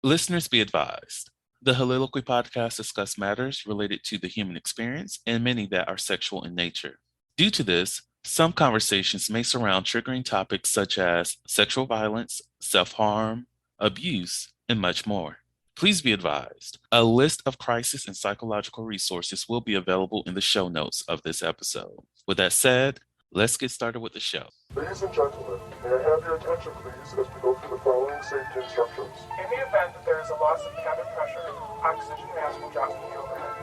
Listeners be advised. The Soliloquy podcast discuss matters related to the human experience and many that are sexual in nature. Due to this, some conversations may surround triggering topics such as sexual violence, self-harm, abuse, and much more. Please be advised, a list of crisis and psychological resources will be available in the show notes of this episode. With that said, let's get started with the show. Ladies and gentlemen, may I have your attention please as we go through the following safety instructions. In the event that there is a loss of cabin pressure, oxygen mask will drop from the overhead.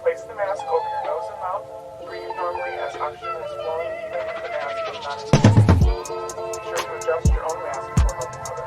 Place the mask over your nose and mouth. Breathe normally as oxygen is flowing even if the mask is not inflated. Be sure to adjust your own mask before helping others.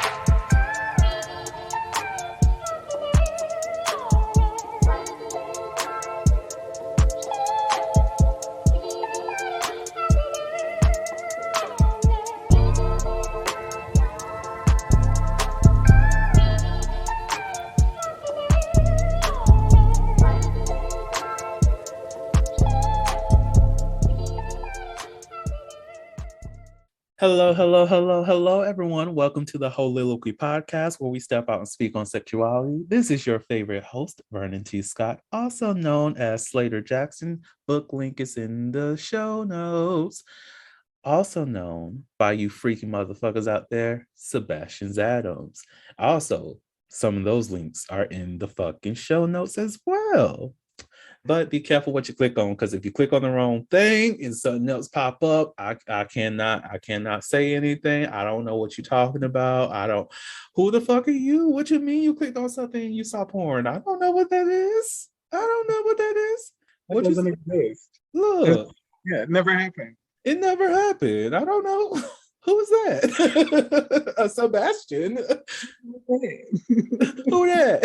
Hello, everyone. Welcome to the Soliloquy podcast, where we step out and speak on sexuality. This is your favorite host, Vernon T. Scott, also known as Slaytor Jackson. Book link is in the show notes. Also known by you freaky motherfuckers out there, Sebastian Adams. Also, some of those links are in the fucking show notes as well. But be careful what you click on, because if you click on the wrong thing and something else pop up, I cannot say anything. I don't know what you're talking about. Who the fuck are you? What you mean you clicked on something and you saw porn? I don't know what that is. It doesn't exist. Look. It never happened. It never happened. I don't know. Who is that? Sebastian. Who that?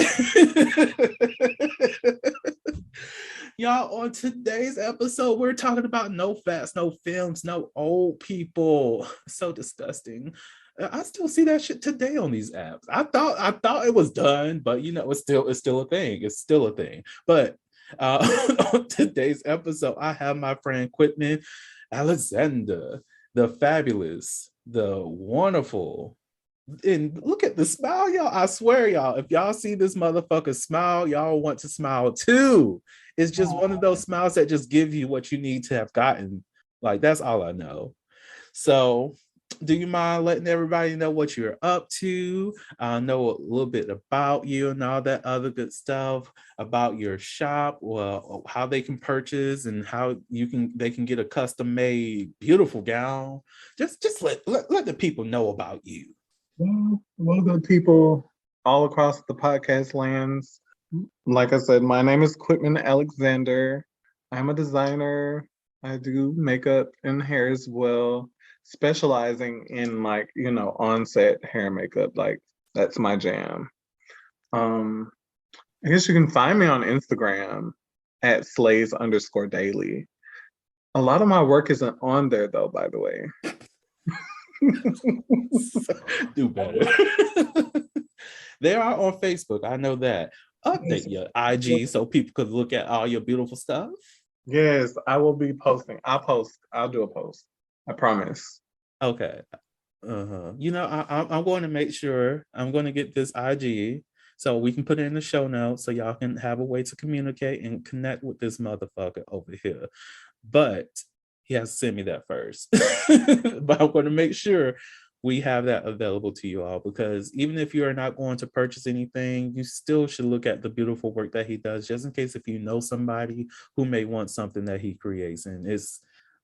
Y'all, on today's episode, we're talking about no facts, no films, no old people. So disgusting. I still see that shit today on these apps. I thought it was done, but it's still a thing. It's still a thing. But on today's episode, I have my friend Quitman Alexander, the fabulous, the wonderful. And look at the smile, y'all. I swear, y'all, if y'all see this motherfucker smile, y'all want to smile too. It's just one of those smiles that just give you what you need to have gotten. Like, that's all I know. So, do you mind letting everybody know what you're up to? Know a little bit about you and all that other good stuff about your shop, well, how they can purchase and how they can get a custom made beautiful gown. Just let the people know about you. Well, the people all across the podcast lands. Like I said, my name is Quitman Alexander. I'm a designer. I do makeup and hair as well, specializing in on-set hair and makeup. Like, that's my jam. I guess you can find me on Instagram at slays_daily. A lot of my work isn't on there though, by the way. Do better. They are on Facebook. I know that. Update your IG so people could look at all your beautiful stuff. Yes, I will be posting. I'll do a post. I promise. Okay. I'm going to make sure I'm going to get this IG so we can put it in the show notes so y'all can have a way to communicate and connect with this motherfucker over here. But he has to send me that first. But I'm going to make sure we have that available to you all, because even if you are not going to purchase anything, you still should look at the beautiful work that he does, just in case if you know somebody who may want something that he creates. And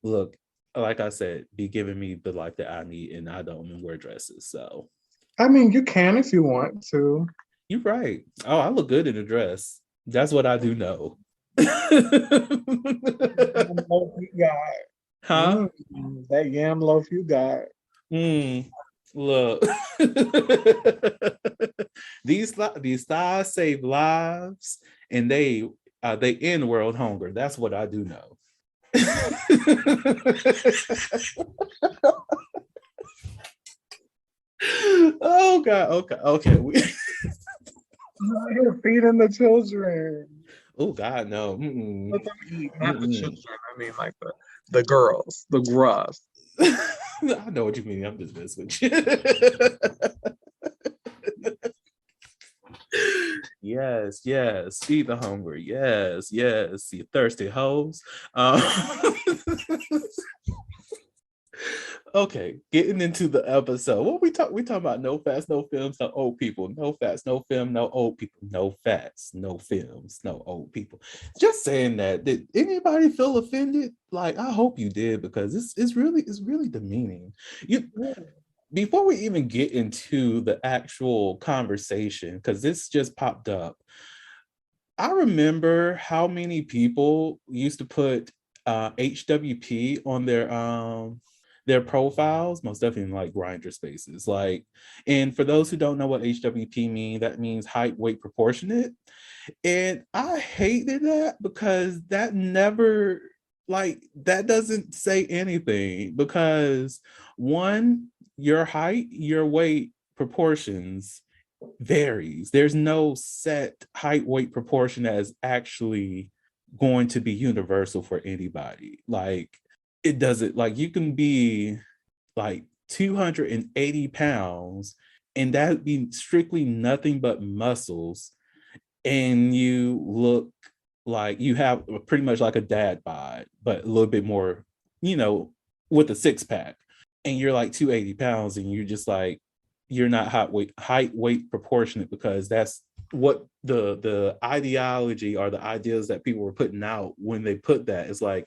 look, like I said, be giving me the life that I need, and I don't even wear dresses. So, I mean, you can if you want to. You're right. Oh, I look good in a dress. That's what I do know. Huh? That yam loaf you got. Look. These thighs save lives, and they end world hunger. That's what I do know. Oh God. Okay. You're feeding the children. Oh God, no. Let them eat, not the children. I mean, like the girls, the gruffs. I know what you mean. I'm just messing with you. Yes, yes. Feed the hungry. Yes, yes. You thirsty hoes. Okay, getting into the episode. What we talk? We talking about no fats, no films, no old people. No fats, no film, no old people. No fats, no films, no old people. Just saying that. Did anybody feel offended? Like, I hope you did, because it's really demeaning. You Before we even get into the actual conversation, because this just popped up. I remember how many people used to put HWP on their profiles, most definitely like grinder spaces. Like, and for those who don't know what HWP mean, that means height, weight, proportionate. And I hated that because that never, like, that doesn't say anything, because one, your height, your weight proportions varies. There's no set height weight proportion that is actually going to be universal for anybody. Like, it doesn't, like, you can be like 280 pounds and that be strictly nothing but muscles, and you look like you have pretty much like a dad bod, but a little bit more, you know, with a six pack, and you're like 280 pounds and you're just like, you're not height weight proportionate, because that's what the ideology or the ideas that people were putting out when they put that. It's like,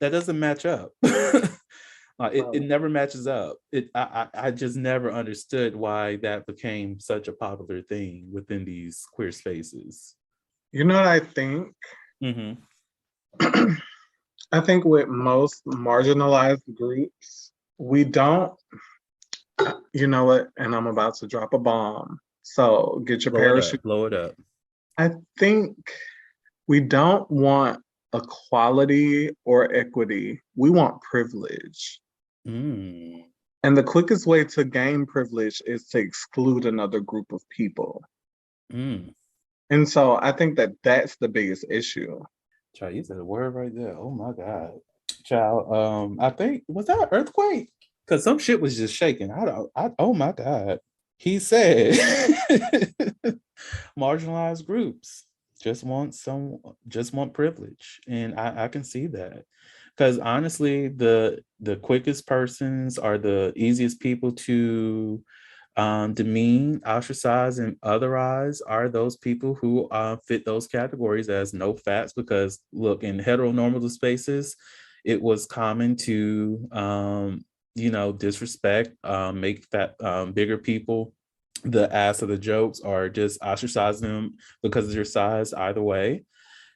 that doesn't match up. It never matches up. I just never understood why that became such a popular thing within these queer spaces. You know what I think? Mm-hmm. I think with most marginalized groups, we don't, you know what? And I'm about to drop a bomb. So get your Blow it parachute. up. Blow it up. I think we don't want equality or equity. We want privilege. Mm. And the quickest way to gain privilege is to exclude another group of people. Mm. And so I think that that's the biggest issue. Child, you said a word right there. Oh my God. Child, I think, was that an earthquake? Because some shit was just shaking. Oh my God. He said marginalized groups just want privilege. And I can see that. Because honestly, the quickest persons are the easiest people to demean, ostracize, and otherize are those people who fit those categories as no fats. Because look, in heteronormative spaces, it was common to disrespect, make fat bigger people the ass of the jokes, or just ostracize them because of their size. Either way,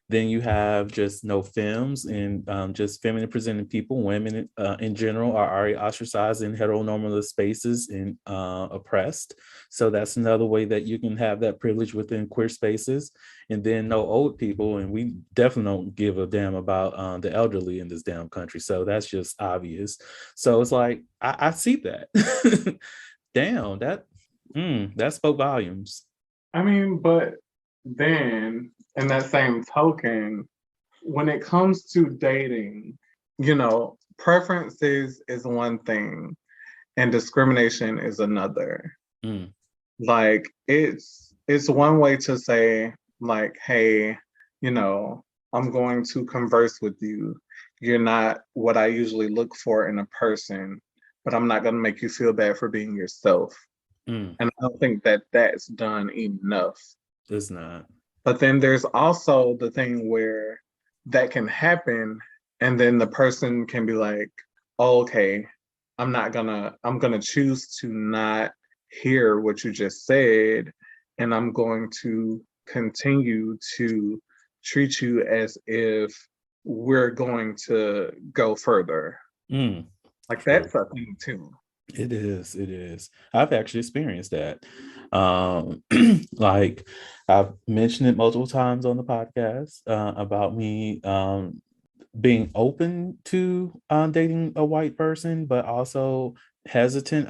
then you have just no femmes, and just feminine presenting people, women in general, are already ostracized in heteronormative spaces and oppressed. So that's another way that you can have that privilege within queer spaces. And then no old people, and we definitely don't give a damn about the elderly in this damn country. So that's just obvious. So it's like, I see that. Damn, that spoke volumes. I mean, but then in that same token, when it comes to dating, preferences is one thing and discrimination is another. Mm. Like it's one way to say, like, hey, I'm going to converse with you. You're not what I usually look for in a person, but I'm not going to make you feel bad for being yourself. Mm. And I don't think that that's done enough. It's not. But then there's also the thing where that can happen, and then the person can be like, oh, okay, I'm gonna choose to not hear what you just said, and I'm going to continue to treat you as if we're going to go further. Mm. Like True. that's a thing too. It is. It is. I've actually experienced that. Like, I've mentioned it multiple times on the podcast about me being open to dating a white person, but also hesitant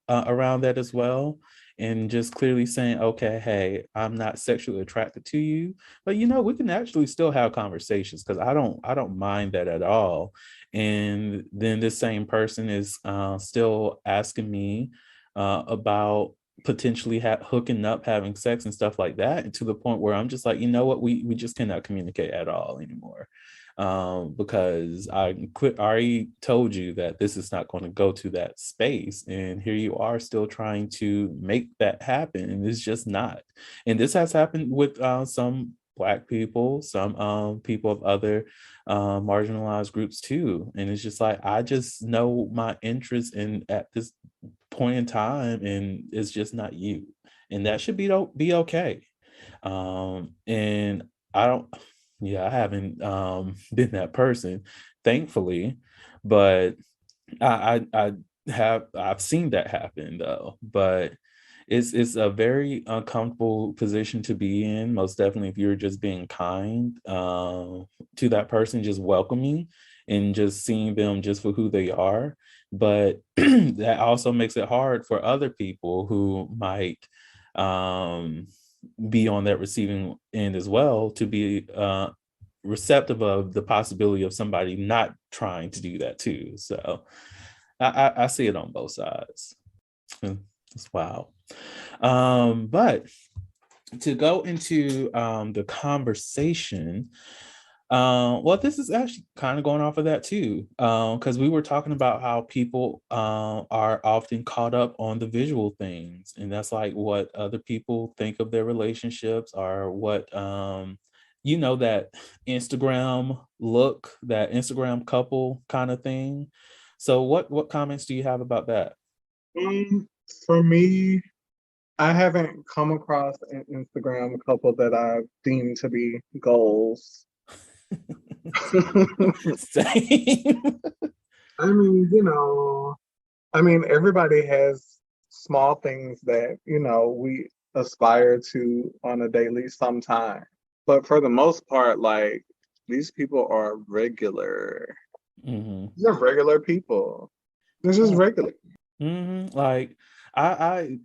around that as well. And just clearly saying, okay, hey, I'm not sexually attracted to you, but we can actually still have conversations, because I don't mind that at all. And then this same person is still asking me about potentially hooking up, having sex and stuff like that, and to the point where I'm just like, you know what, we just cannot communicate at all anymore. Because I already told you that this is not going to go to that space, and here you are still trying to make that happen, and it's just not. And this has happened with some Black people, some people of other marginalized groups too, and it's just like, I just know my interest in at this point in time, and it's just not you, and that should be okay. And I don't, yeah, I haven't been that person, thankfully, but I have, I've seen that happen though. But it's a very uncomfortable position to be in, most definitely, if you're just being kind to that person, just welcoming and just seeing them just for who they are. But that also makes it hard for other people who might be on that receiving end as well, to be receptive of the possibility of somebody not trying to do that too. So I see it on both sides. It's wild. But to go into the conversation, well, this is actually kind of going off of that too, because we were talking about how people are often caught up on the visual things, and that's like what other people think of their relationships, or what that Instagram look, that Instagram couple kind of thing. So what comments do you have about that? For me, I haven't come across an Instagram couple that I've deemed to be goals. Same. I mean, everybody has small things that, we aspire to on a daily sometime. But for the most part, like, these people are regular. Mm-hmm. They're regular people. They're just regular. Mm-hmm. Like I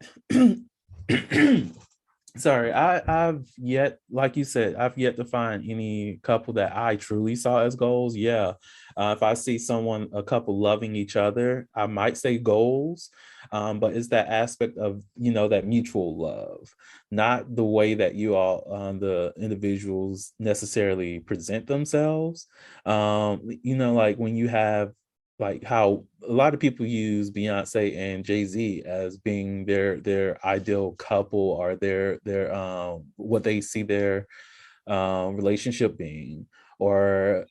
sorry, I've yet, like you said, I've yet to find any couple that I truly saw as goals. Yeah. If I see a couple loving each other, I might say goals. But it's that aspect of, that mutual love, not the way that you all, the individuals necessarily present themselves. Like when you have, like how a lot of people use Beyonce and Jay-Z as being their ideal couple, or their what they see their relationship being, or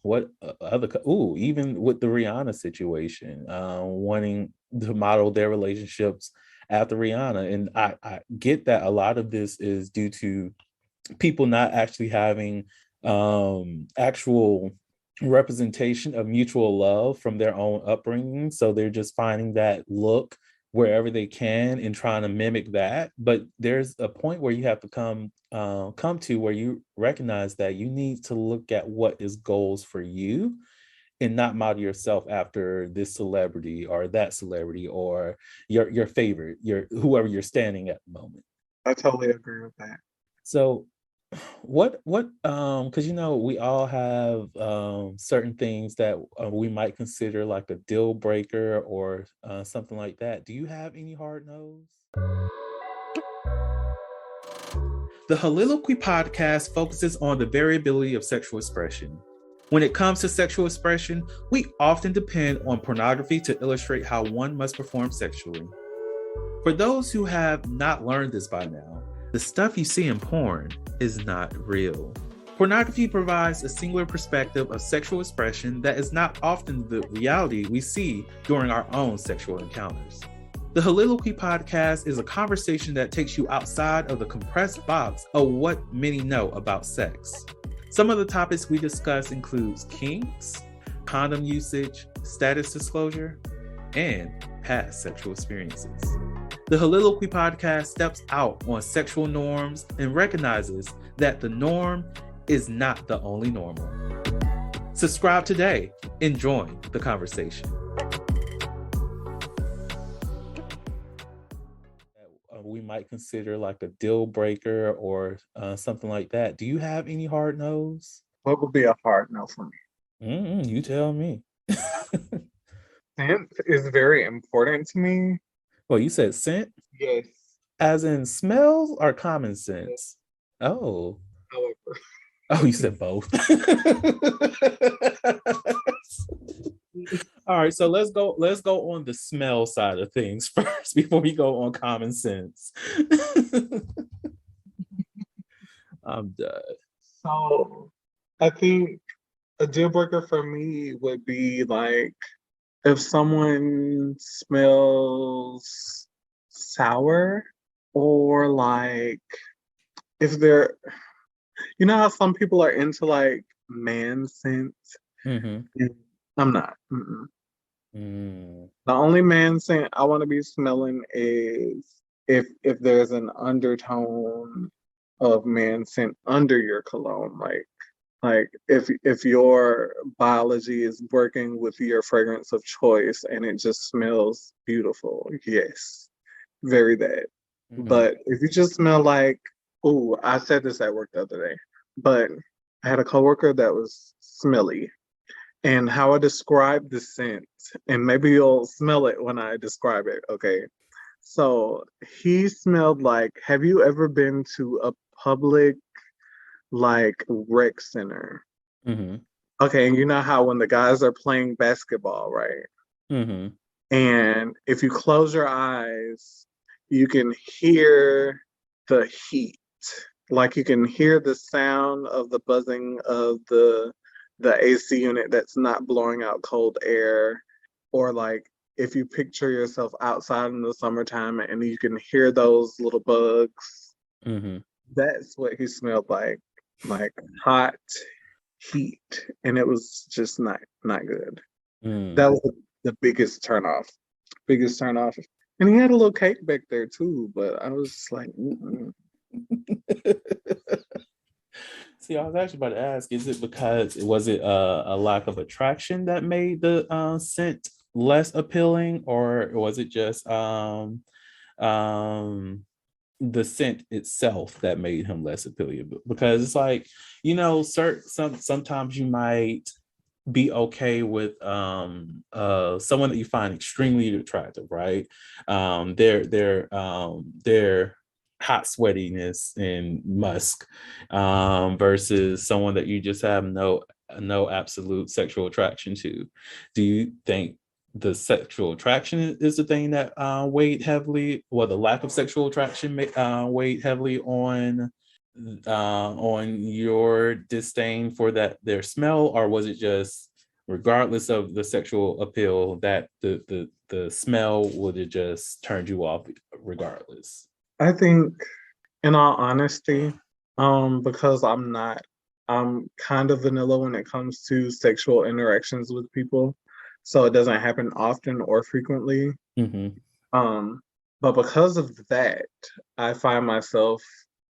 what other even with the Rihanna situation, wanting to model their relationships after Rihanna. And I get that a lot of this is due to people not actually having actual representation of mutual love from their own upbringing, so they're just finding that look wherever they can and trying to mimic that. But there's a point where you have to come to where you recognize that you need to look at what is goals for you, and not model yourself after this celebrity or that celebrity, or your favorite, your whoever you're standing at the moment. I totally agree with that. So what because we all have certain things that we might consider like a deal breaker, or something like that. Do you have any hard no's? The Holiloquy podcast focuses on the variability of sexual expression. When it comes to sexual expression, we often depend on pornography to illustrate how one must perform sexually. For those who have not learned this by now, the stuff you see in porn is not real. Pornography provides a singular perspective of sexual expression that is not often the reality we see during our own sexual encounters. The Holiloquy podcast is a conversation that takes you outside of the compressed box of what many know about sex. Some of the topics we discuss includes kinks, condom usage, status disclosure, and past sexual experiences. The Holiloquy podcast steps out on sexual norms and recognizes that the norm is not the only normal. Subscribe today and join the conversation. We might consider like a deal breaker, or something like that. Do you have any hard no's? What would be a hard no for me? You tell me. Scent is very important to me. Well, you said scent? Yes. As in smells or common sense? Oh. However. Oh, you said both. All right, so let's go on the smell side of things first before we go on common sense. I'm done. So I think a deal breaker for me would be like if someone smells sour, or like if they're, you know how some people are into like man scent? Mm-hmm. I'm not. Mm-mm. Mm. The only man scent I want to be smelling is if there's an undertone of man scent under your cologne, like if your biology is working with your fragrance of choice and it just smells beautiful, yes, very that. Mm-hmm. But if you just smell like, oh, I said this at work the other day, but I had a coworker that was smelly, and how I describe the scent, and maybe you'll smell it when I describe it. Okay. So he smelled like, have you ever been to a public like rec center? Mm-hmm. Okay, and you know how when the guys are playing basketball, right? Mm-hmm. And if you close your eyes, you can hear the heat. Like you can hear the sound of the buzzing of the AC unit that's not blowing out cold air. Or like if you picture yourself outside in the summertime and you can hear those little bugs, Mm-hmm. that's what he smelled like hot heat, and it was just not good. Mm. That was the biggest biggest turn off. And he had a little cake back there too, but I was just like, mm-mm. See, I was actually about to ask, is it because was it a lack of attraction that made the scent less appealing, or was it just um the scent itself that made him less appealing? Because it's like, sometimes you might be okay with someone that you find extremely attractive, right? Their hot sweatiness and musk, versus someone that you just have no absolute sexual attraction to. Do you think the sexual attraction is the thing that weighed heavily, or the lack of sexual attraction weighed heavily on your disdain for their smell, or was it just regardless of the sexual appeal that the smell would have just turned you off regardless? I think, in all honesty, because I'm kind of vanilla when it comes to sexual interactions with people, so it doesn't happen often or frequently. Mm-hmm. Um, but because of that, I find myself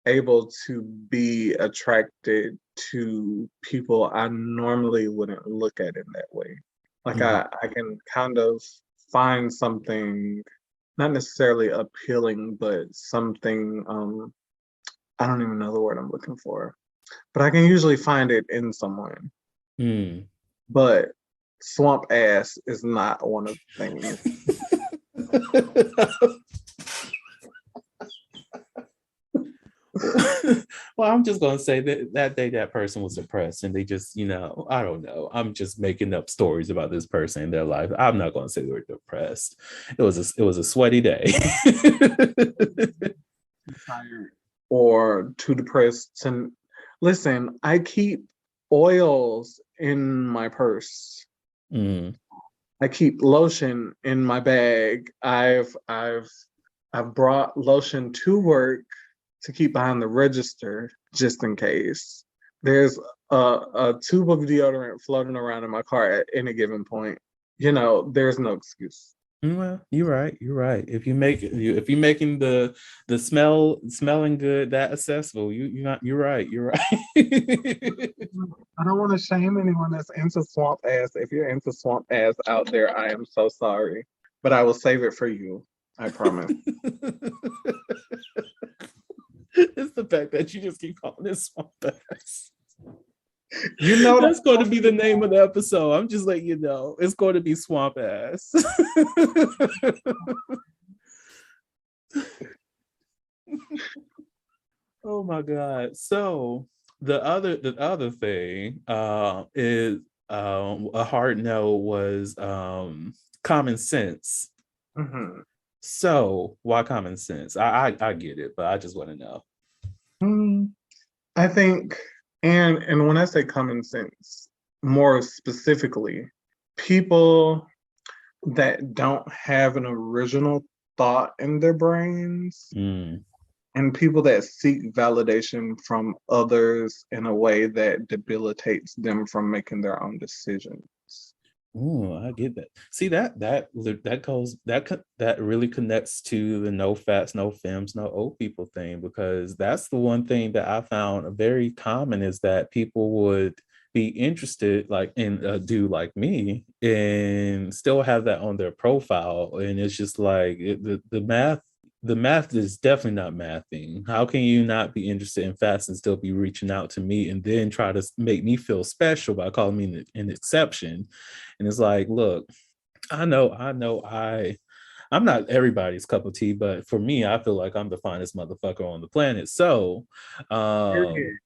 able to be attracted to people I normally wouldn't look at in that way. Like Mm-hmm. I can kind of find something not necessarily appealing, but something I don't even know the word I'm looking for. But I can usually find it in someone. Mm. But swamp ass is not one of the things. Well, I'm just gonna say that day that person was depressed, and they just, I don't know. I'm just making up stories about this person in their life. I'm not gonna say they were depressed. It was a sweaty day. Tired or too depressed to listen. I keep oils in my purse. Mm. I keep lotion in my bag. I've brought lotion to work to keep behind the register just in case. There's a tube of deodorant floating around in my car at any given point. There's no excuse. Well, you're right. You're right. If you're making the smelling good that accessible, you're right. You're right. I don't want to shame anyone that's into swamp ass. If you're into swamp ass out there, I am so sorry. But I will save it for you. I promise. It's the fact that you just keep calling it swamp ass. That's going to be the name of the episode. I'm just letting you know. It's going to be swamp ass. Oh my God. So the other thing is a hard no was common sense. Mhm. So why common sense? I get it, but I just want to know. Mm, I think, and when I say common sense, more specifically, people that don't have an original thought in their brains Mm. and people that seek validation from others in a way that debilitates them from making their own decisions. Oh, I get that. See that really connects to the no fats, no femmes, no old people thing, because that's the one thing that I found very common is that people would be interested like in a dude like me and still have that on their profile, and it's just like the math is definitely not mathing. How can you not be interested in fats and still be reaching out to me and then try to make me feel special by calling me an exception? And it's like, look, I'm not everybody's cup of tea, but for me, I feel like I'm the finest motherfucker on the planet. So Period.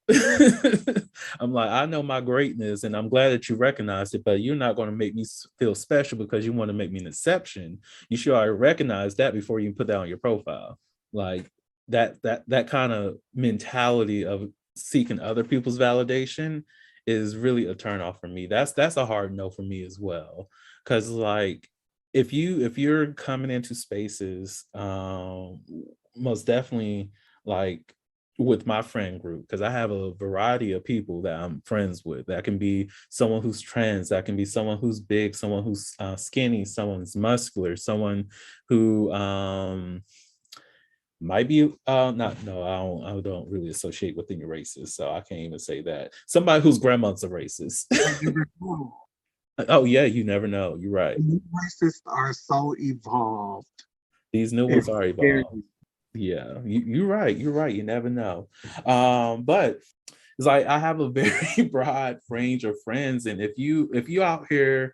I'm like, I know my greatness and I'm glad that you recognize it, but you're not going to make me feel special because you want to make me an exception. You should already recognize that before you put that on your profile. Like that kind of mentality of seeking other people's validation is really a turn off for me. That's a hard no for me as well. Cause like if you're coming into spaces, most definitely like with my friend group, because I have a variety of people that I'm friends with. That can be someone who's trans, that can be someone who's big, someone who's skinny, someone who's muscular, someone who might be not no I don't really associate with any races, so I can't even say that. Somebody whose grandma's a racist. You never know. Oh yeah, you never know. You're right. New racists are so evolved. These new ones It's are scary. evolved. Yeah, you're right. You're right. You never know. But it's like I have a very broad range of friends, and if you out here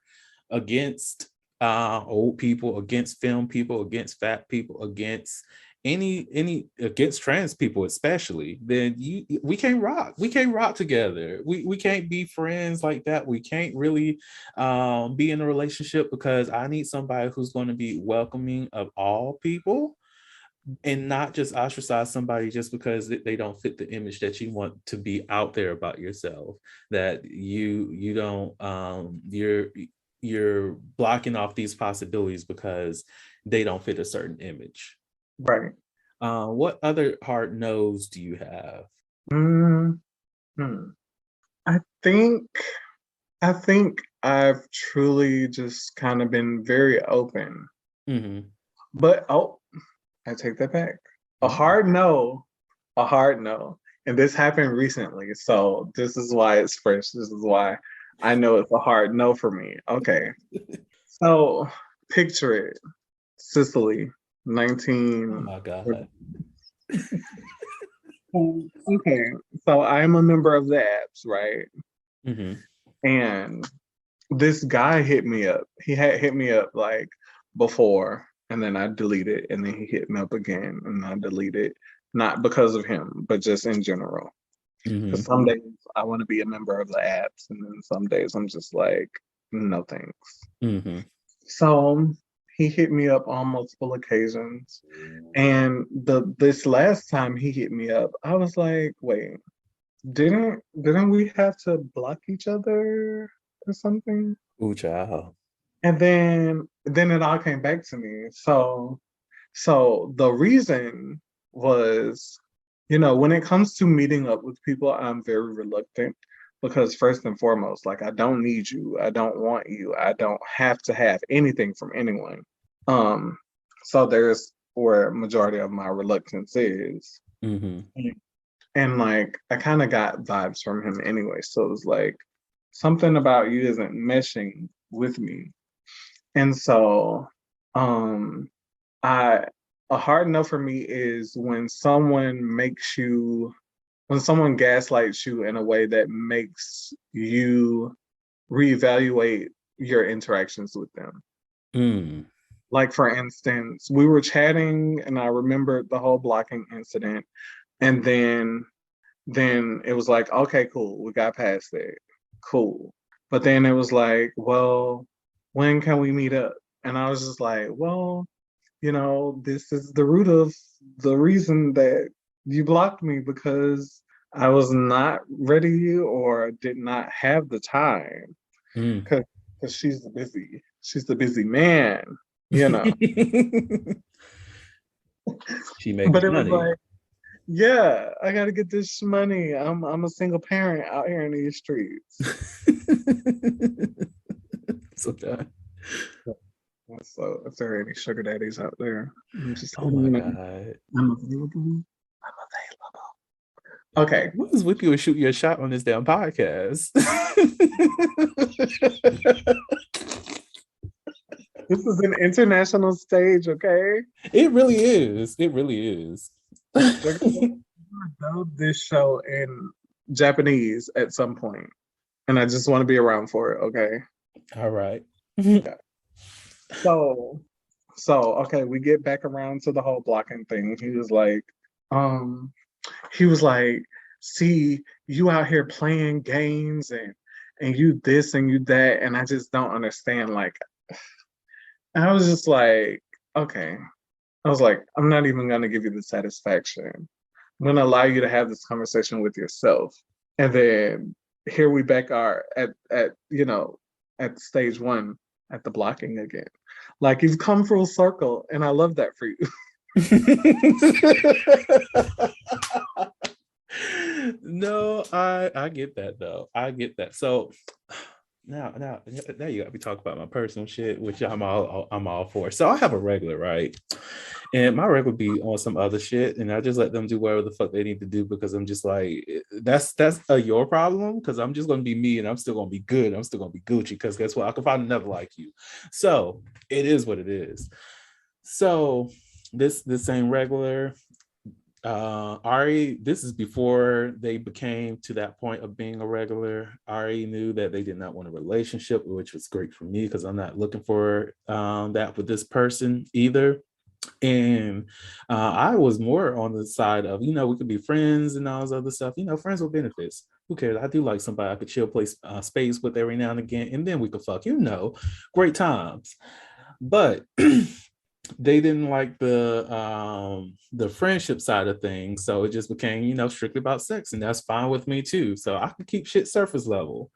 against old people, against film people, against fat people, against any against trans people especially, then we can't rock together. We can't be friends like that. We can't really be in a relationship, because I need somebody who's going to be welcoming of all people and not just ostracize somebody just because they don't fit the image that you want to be out there about yourself. That you don't you're blocking off these possibilities because they don't fit a certain image. Right. What other hard no's do you have? Mm, hmm. I think I think I've truly just kind of been very open. Mm-hmm. But oh, I take that back. A Oh. hard no, a hard no. And this happened recently. So this is why it's fresh. This is why I know it's a hard no for me. Okay. So picture it. Sicily, Oh 19. my God. Okay. So I'm a member of the apps, right? Mm-hmm. And this guy hit me up. He had hit me up like before, and then I deleted, and then he hit me up again, and I deleted. Not because of him, but just in general. Because Mm-hmm. some days I want to be a member of the apps, and then some days I'm just like, no thanks. Mm-hmm. So he hit me up on multiple occasions, and this last time he hit me up, I was like, wait, didn't we have to block each other or something? Ooh, child. And then it all came back to me. So the reason was, when it comes to meeting up with people, I'm very reluctant because first and foremost, like I don't need you, I don't want you, I don't have to have anything from anyone. Um, so there's where majority of my reluctance is. Mm-hmm. And like I kind of got vibes from him anyway. So it was like something about you isn't meshing with me. And so um I a hard no for me is when someone gaslights you in a way that makes you reevaluate your interactions with them. Mm. Like, for instance, we were chatting and I remembered the whole blocking incident. And then it was like, okay, cool, we got past it. Cool. But then it was like, well, when can we meet up? And I was just like, well, this is the root of the reason that you blocked me, because I was not ready or did not have the time. Mm. Because she's the busy man, you know. She makes But it was money. like, yeah, I gotta get this money. I'm a single parent out here in these streets. So done. So if there are any sugar daddies out there, I'm just Oh my letting you know God. I'm available. I'm available. Okay. What is with you and shoot your shot on this damn podcast? This is an international stage, okay? It really is. It really is. They're gonna dub this show in Japanese at some point, and I just want to be around for it, okay? All right. So, okay, we get back around to the whole blocking thing. Um, he was like, see, you out here playing games and you this and you that, and I just don't understand. Like, and I was just like, okay. I was like, I'm not even gonna give you the satisfaction. I'm gonna allow you to have this conversation with yourself. And then here we back are at stage one, at the blocking again. Like, you've come full circle, and I love that for you. No, I get that though. I get that. So now you got me talking about my personal shit, which I'm all for. So I have a regular, right? And my regular be on some other shit, and I just let them do whatever the fuck they need to do, because I'm just like, that's your problem, because I'm just gonna be me, and I'm still gonna be good. I'm still gonna be Gucci, because guess what? I can find another like you. So it is what it is. So this same regular, Ari, this is before they became to that point of being a regular. Ari knew that they did not want a relationship, which was great for me, because I'm not looking for that with this person either. And I was more on the side of, we could be friends and all this other stuff, friends with benefits. Who cares? I do like somebody I could chill, play space with every now and again, and then we could fuck, great times. But they didn't like the friendship side of things, so it just became, strictly about sex, and that's fine with me too. So I could keep shit surface level.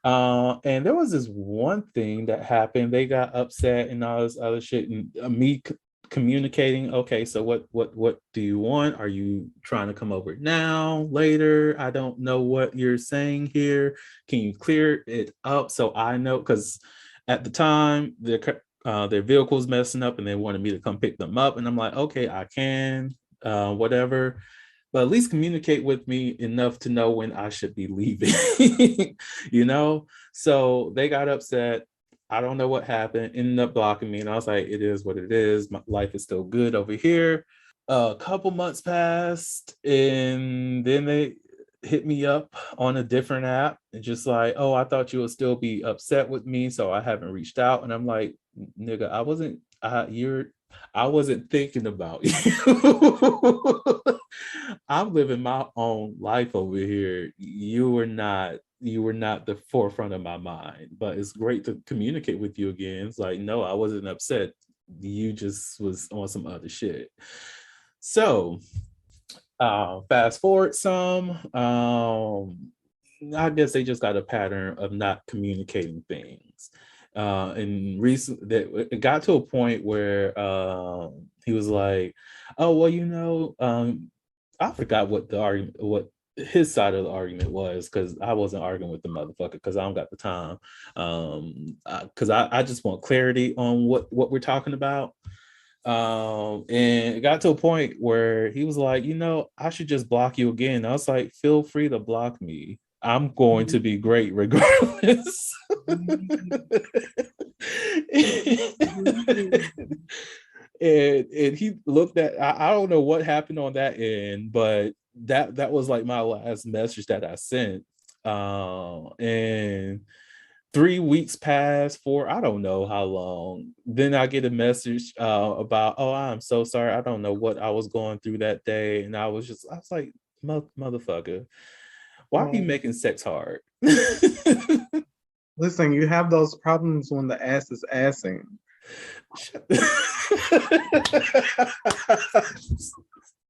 And there was this one thing that happened. They got upset and all this other shit, and me communicating, okay, so what do you want? Are you trying to come over now, later? I don't know what you're saying here. Can you clear it up so I know? Because at the time, their vehicle's messing up, and they wanted me to come pick them up, and I'm like, okay, I can, whatever, but at least communicate with me enough to know when I should be leaving. So they got upset. I don't know what happened, ended up blocking me, and I was like, it is what it is. My life is still good over here. A couple months passed, and then they hit me up on a different app, and just like, oh, I thought you would still be upset with me, so I haven't reached out. And I'm like, nigga, I wasn't thinking about you. I'm living my own life over here. You were not the forefront of my mind, but it's great to communicate with you again. It's like, no, I wasn't upset. You just was on some other shit. So fast forward some, I guess they just got a pattern of not communicating things. And recently, it got to a point where he was like, "Oh, well, I forgot what his side of the argument was, because I wasn't arguing with the motherfucker, because I don't got the time. Because I just want clarity on what we're talking about." And it got to a point where he was like, I should just block you again. I was like, feel free to block me. I'm going to be great regardless. and he looked at, I don't know what happened on that end, but that was like my last message that I sent. And 3 weeks pass, four, I don't know how long. Then I get a message about, oh, I'm so sorry. I don't know what I was going through that day. And I was like, motherfucker, why are you making sex hard? Listen, you have those problems when the ass is assing.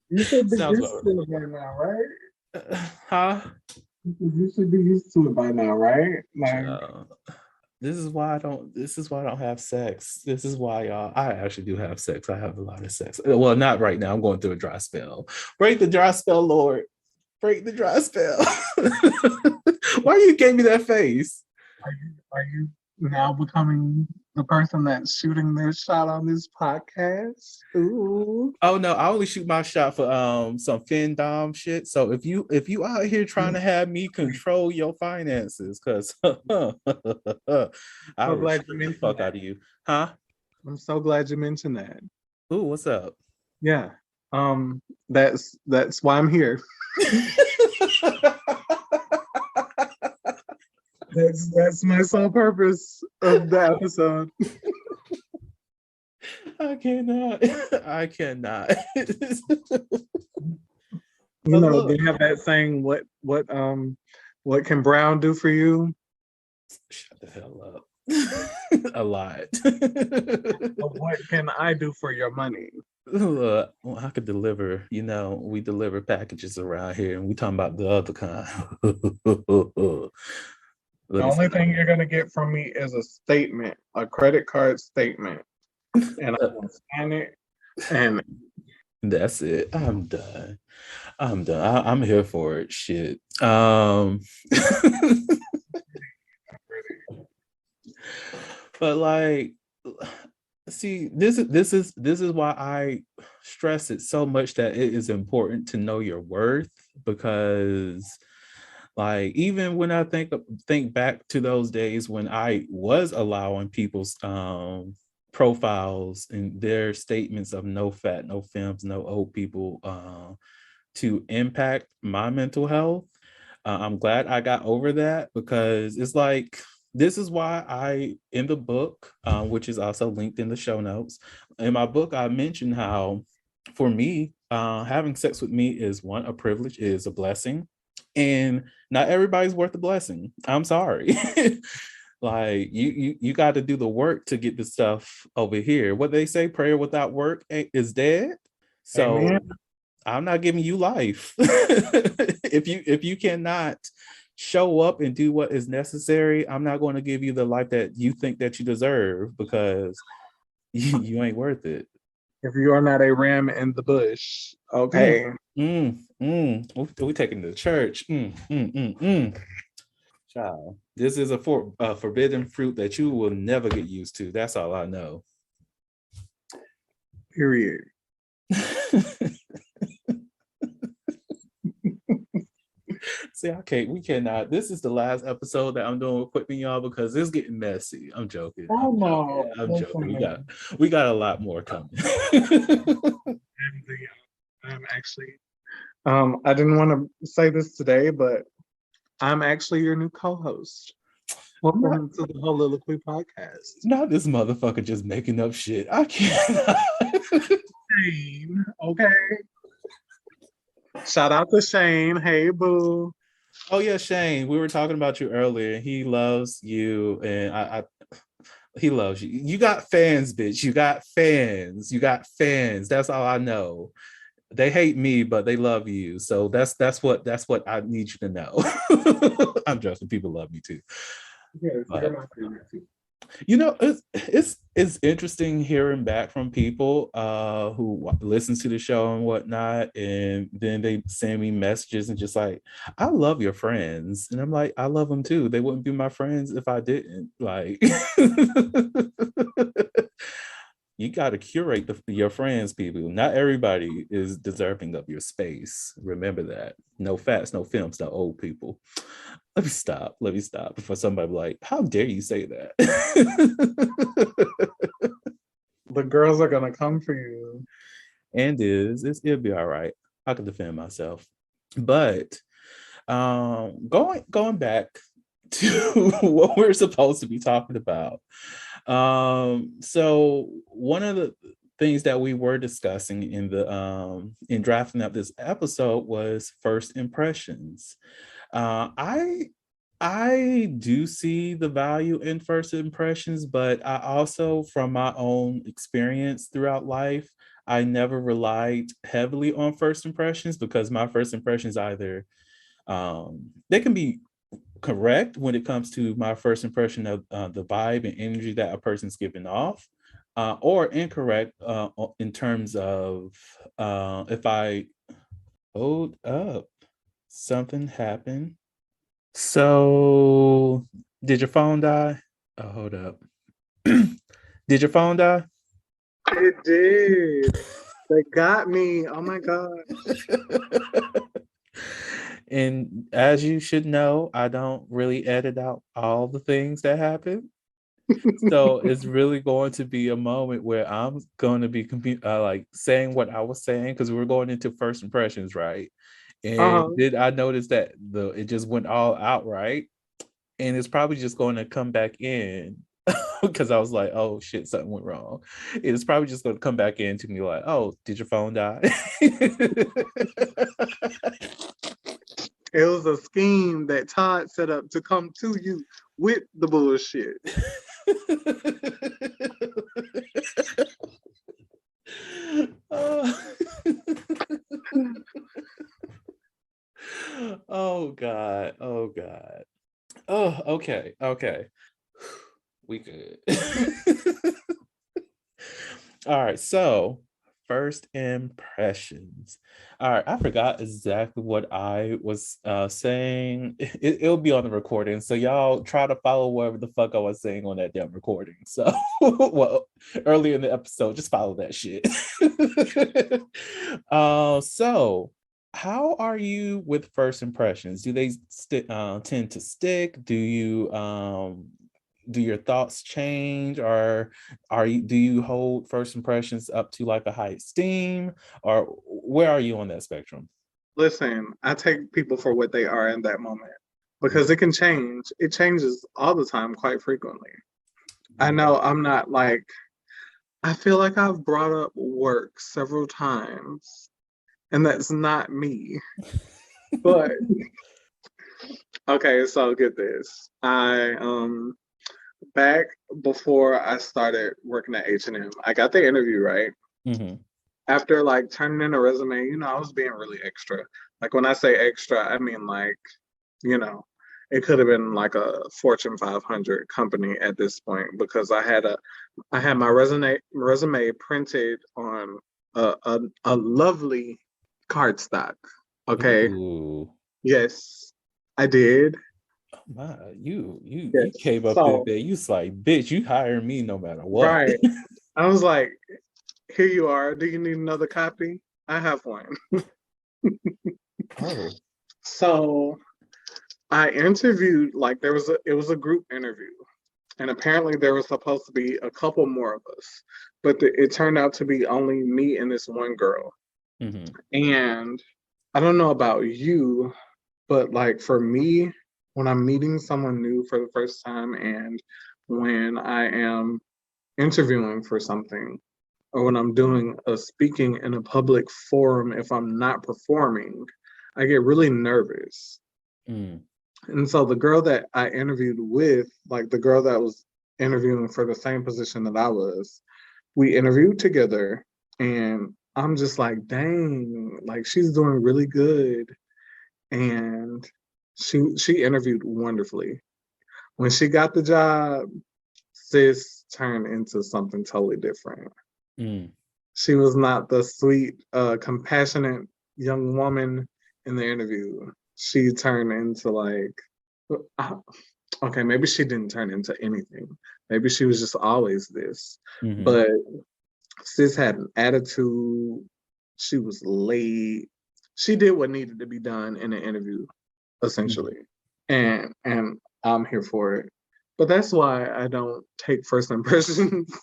You should be Sounds used to it by now, right? Huh? You should be used to it by now, right? Like, this is why I don't have sex. This is why, y'all, I actually do have sex. I have a lot of sex. Well, not right now. I'm going through a dry spell. Break the dry spell, Lord. Break the dry spell. Why you gave me that face? are you now becoming the person that's shooting their shot on this podcast? Ooh. Oh no, I only shoot my shot for some FinDom shit. So if you out here trying to have me control your finances, because I will glad shoot you the mentioned fuck that. out of you. Huh? I'm so glad you mentioned that. Ooh, what's up? Yeah. That's why I'm here. That's my sole purpose of the episode. I cannot. You know, they have that saying, what can Brown do for you? Shut the hell up. A lot. What can I do for your money? Well, I could deliver, we deliver packages around here and we talking about the other kind. The only thing you're gonna get from me is a statement, a credit card statement. And I'm gonna scan it and that's it. I'm done. I'm here for it. Shit. But like, see, this is why I stress it so much, that it is important to know your worth, because like, even when I think back to those days when I was allowing people's profiles and their statements of no fat, no femmes, no old people to impact my mental health, I'm glad I got over that, because it's like, this is why I, in the book, which is also linked in the show notes, in my book, I mentioned how, for me, having sex with me is, one, a privilege, is a blessing, and not everybody's worth a blessing. I'm sorry. Like, you got to do the work to get the stuff over here. What they say, prayer without work is dead. So Amen. I'm not giving you life. If you cannot show up and do what is necessary, I'm not going to give you the life that you think that you deserve, because you ain't worth it. If you are not a ram in the bush, okay. We taking to church. Child, this is a forbidden fruit that you will never get used to. That's all I know. Period. See, we cannot. This is the last episode that I'm doing with Quitting Y'all, because it's getting messy. I'm joking. I'm joking. We got a lot more coming. I'm actually, I didn't want to say this today, but I'm actually your new co-host. Welcome to the Soliloquy podcast. Not this motherfucker just making up shit. I can't. Shane, okay. Shout out to Shane. Hey, boo. Oh yeah, Shane. We were talking about you earlier. He loves you, and he loves you. You got fans, bitch. You got fans. That's all I know. They hate me, but they love you. So that's what I need you to know. I'm joking. People love me too. Yes, you're my favorite too. It's interesting hearing back from people who listen to the show and whatnot, and then they send me messages and just like, I love your friends, and I'm like, I love them too. They wouldn't be my friends if I didn't. Like, you got to curate your friends, people. Not everybody is deserving of your space. Remember that. No fats, no films, no old people. Let me stop before somebody like, how dare you say that? The girls are gonna come for you. And it'll be all right. I can defend myself. But going back to what we're supposed to be talking about. So one of the things that we were discussing in drafting up this episode was first impressions. I do see the value in first impressions, but I also, from my own experience throughout life, I never relied heavily on first impressions because my first impressions either they can be correct when it comes to my first impression of the vibe and energy that a person's giving off, or incorrect in terms of if I hold up, something happened. So, did your phone die? Oh, hold up. Did your phone die? It did. They got me. Oh my God. And as you should know, I don't really edit out all the things that happen. So it's really going to be a moment where I'm going to be like saying what I was saying because we're going into first impressions, right? And did I notice that it just went all out, right? And it's probably just going to come back in because I was like, oh shit, something went wrong. It's probably just going to come back in to me like, oh, did your phone die? It was a scheme that Todd set up to come to you with the bullshit. Oh God. Oh God. Oh, okay. Okay. We good. All right. So, first impressions. All right. I forgot exactly what I was saying. It'll be on the recording. So, y'all try to follow whatever the fuck I was saying on that damn recording. So, well, earlier in the episode, just follow that shit. So, how are you with first impressions? Do they tend to stick? Do your thoughts change, or do you hold first impressions up to like a high esteem, or where are you on that spectrum? Listen, I take people for what they are in that moment because it can change. It changes all the time, quite frequently. I know I'm not like, I feel like I've brought up work several times, and that's not me. But okay, so get this. Back before I started working at H&M, I got the interview, right? Mm-hmm. After like turning in a resume, I was being really extra. Like when I say extra, I mean like, you know, it could have been like a Fortune 500 company at this point because I had my resume printed on a lovely cardstock. Okay. Ooh. Yes, I did. Oh my, you Yes. came up there, So, you was like, bitch, you hire me no matter what. right. I was like, here you are. Do you need another copy? I have one. Oh. So I interviewed, like it was a group interview. And apparently there was supposed to be a couple more of us, but it turned out to be only me and this one girl. Mm-hmm. And I don't know about you, but like for me, when I'm meeting someone new for the first time and when I am interviewing for something, or when I'm doing a speaking in a public forum, if I'm not performing, I get really nervous. Mm. And so the girl that I interviewed with, like the girl that was interviewing for the same position that I was, we interviewed together and I'm just like, dang, like she's doing really good. And she interviewed wonderfully. When she got the job, sis turned into something totally different. Mm. She was not the sweet, compassionate young woman in the interview. She turned into like, okay, maybe she didn't turn into anything. Maybe she was just always this. Mm-hmm. But sis had an attitude. She was late. She did what needed to be done in an interview, essentially. And I'm here for it. But that's why I don't take first impressions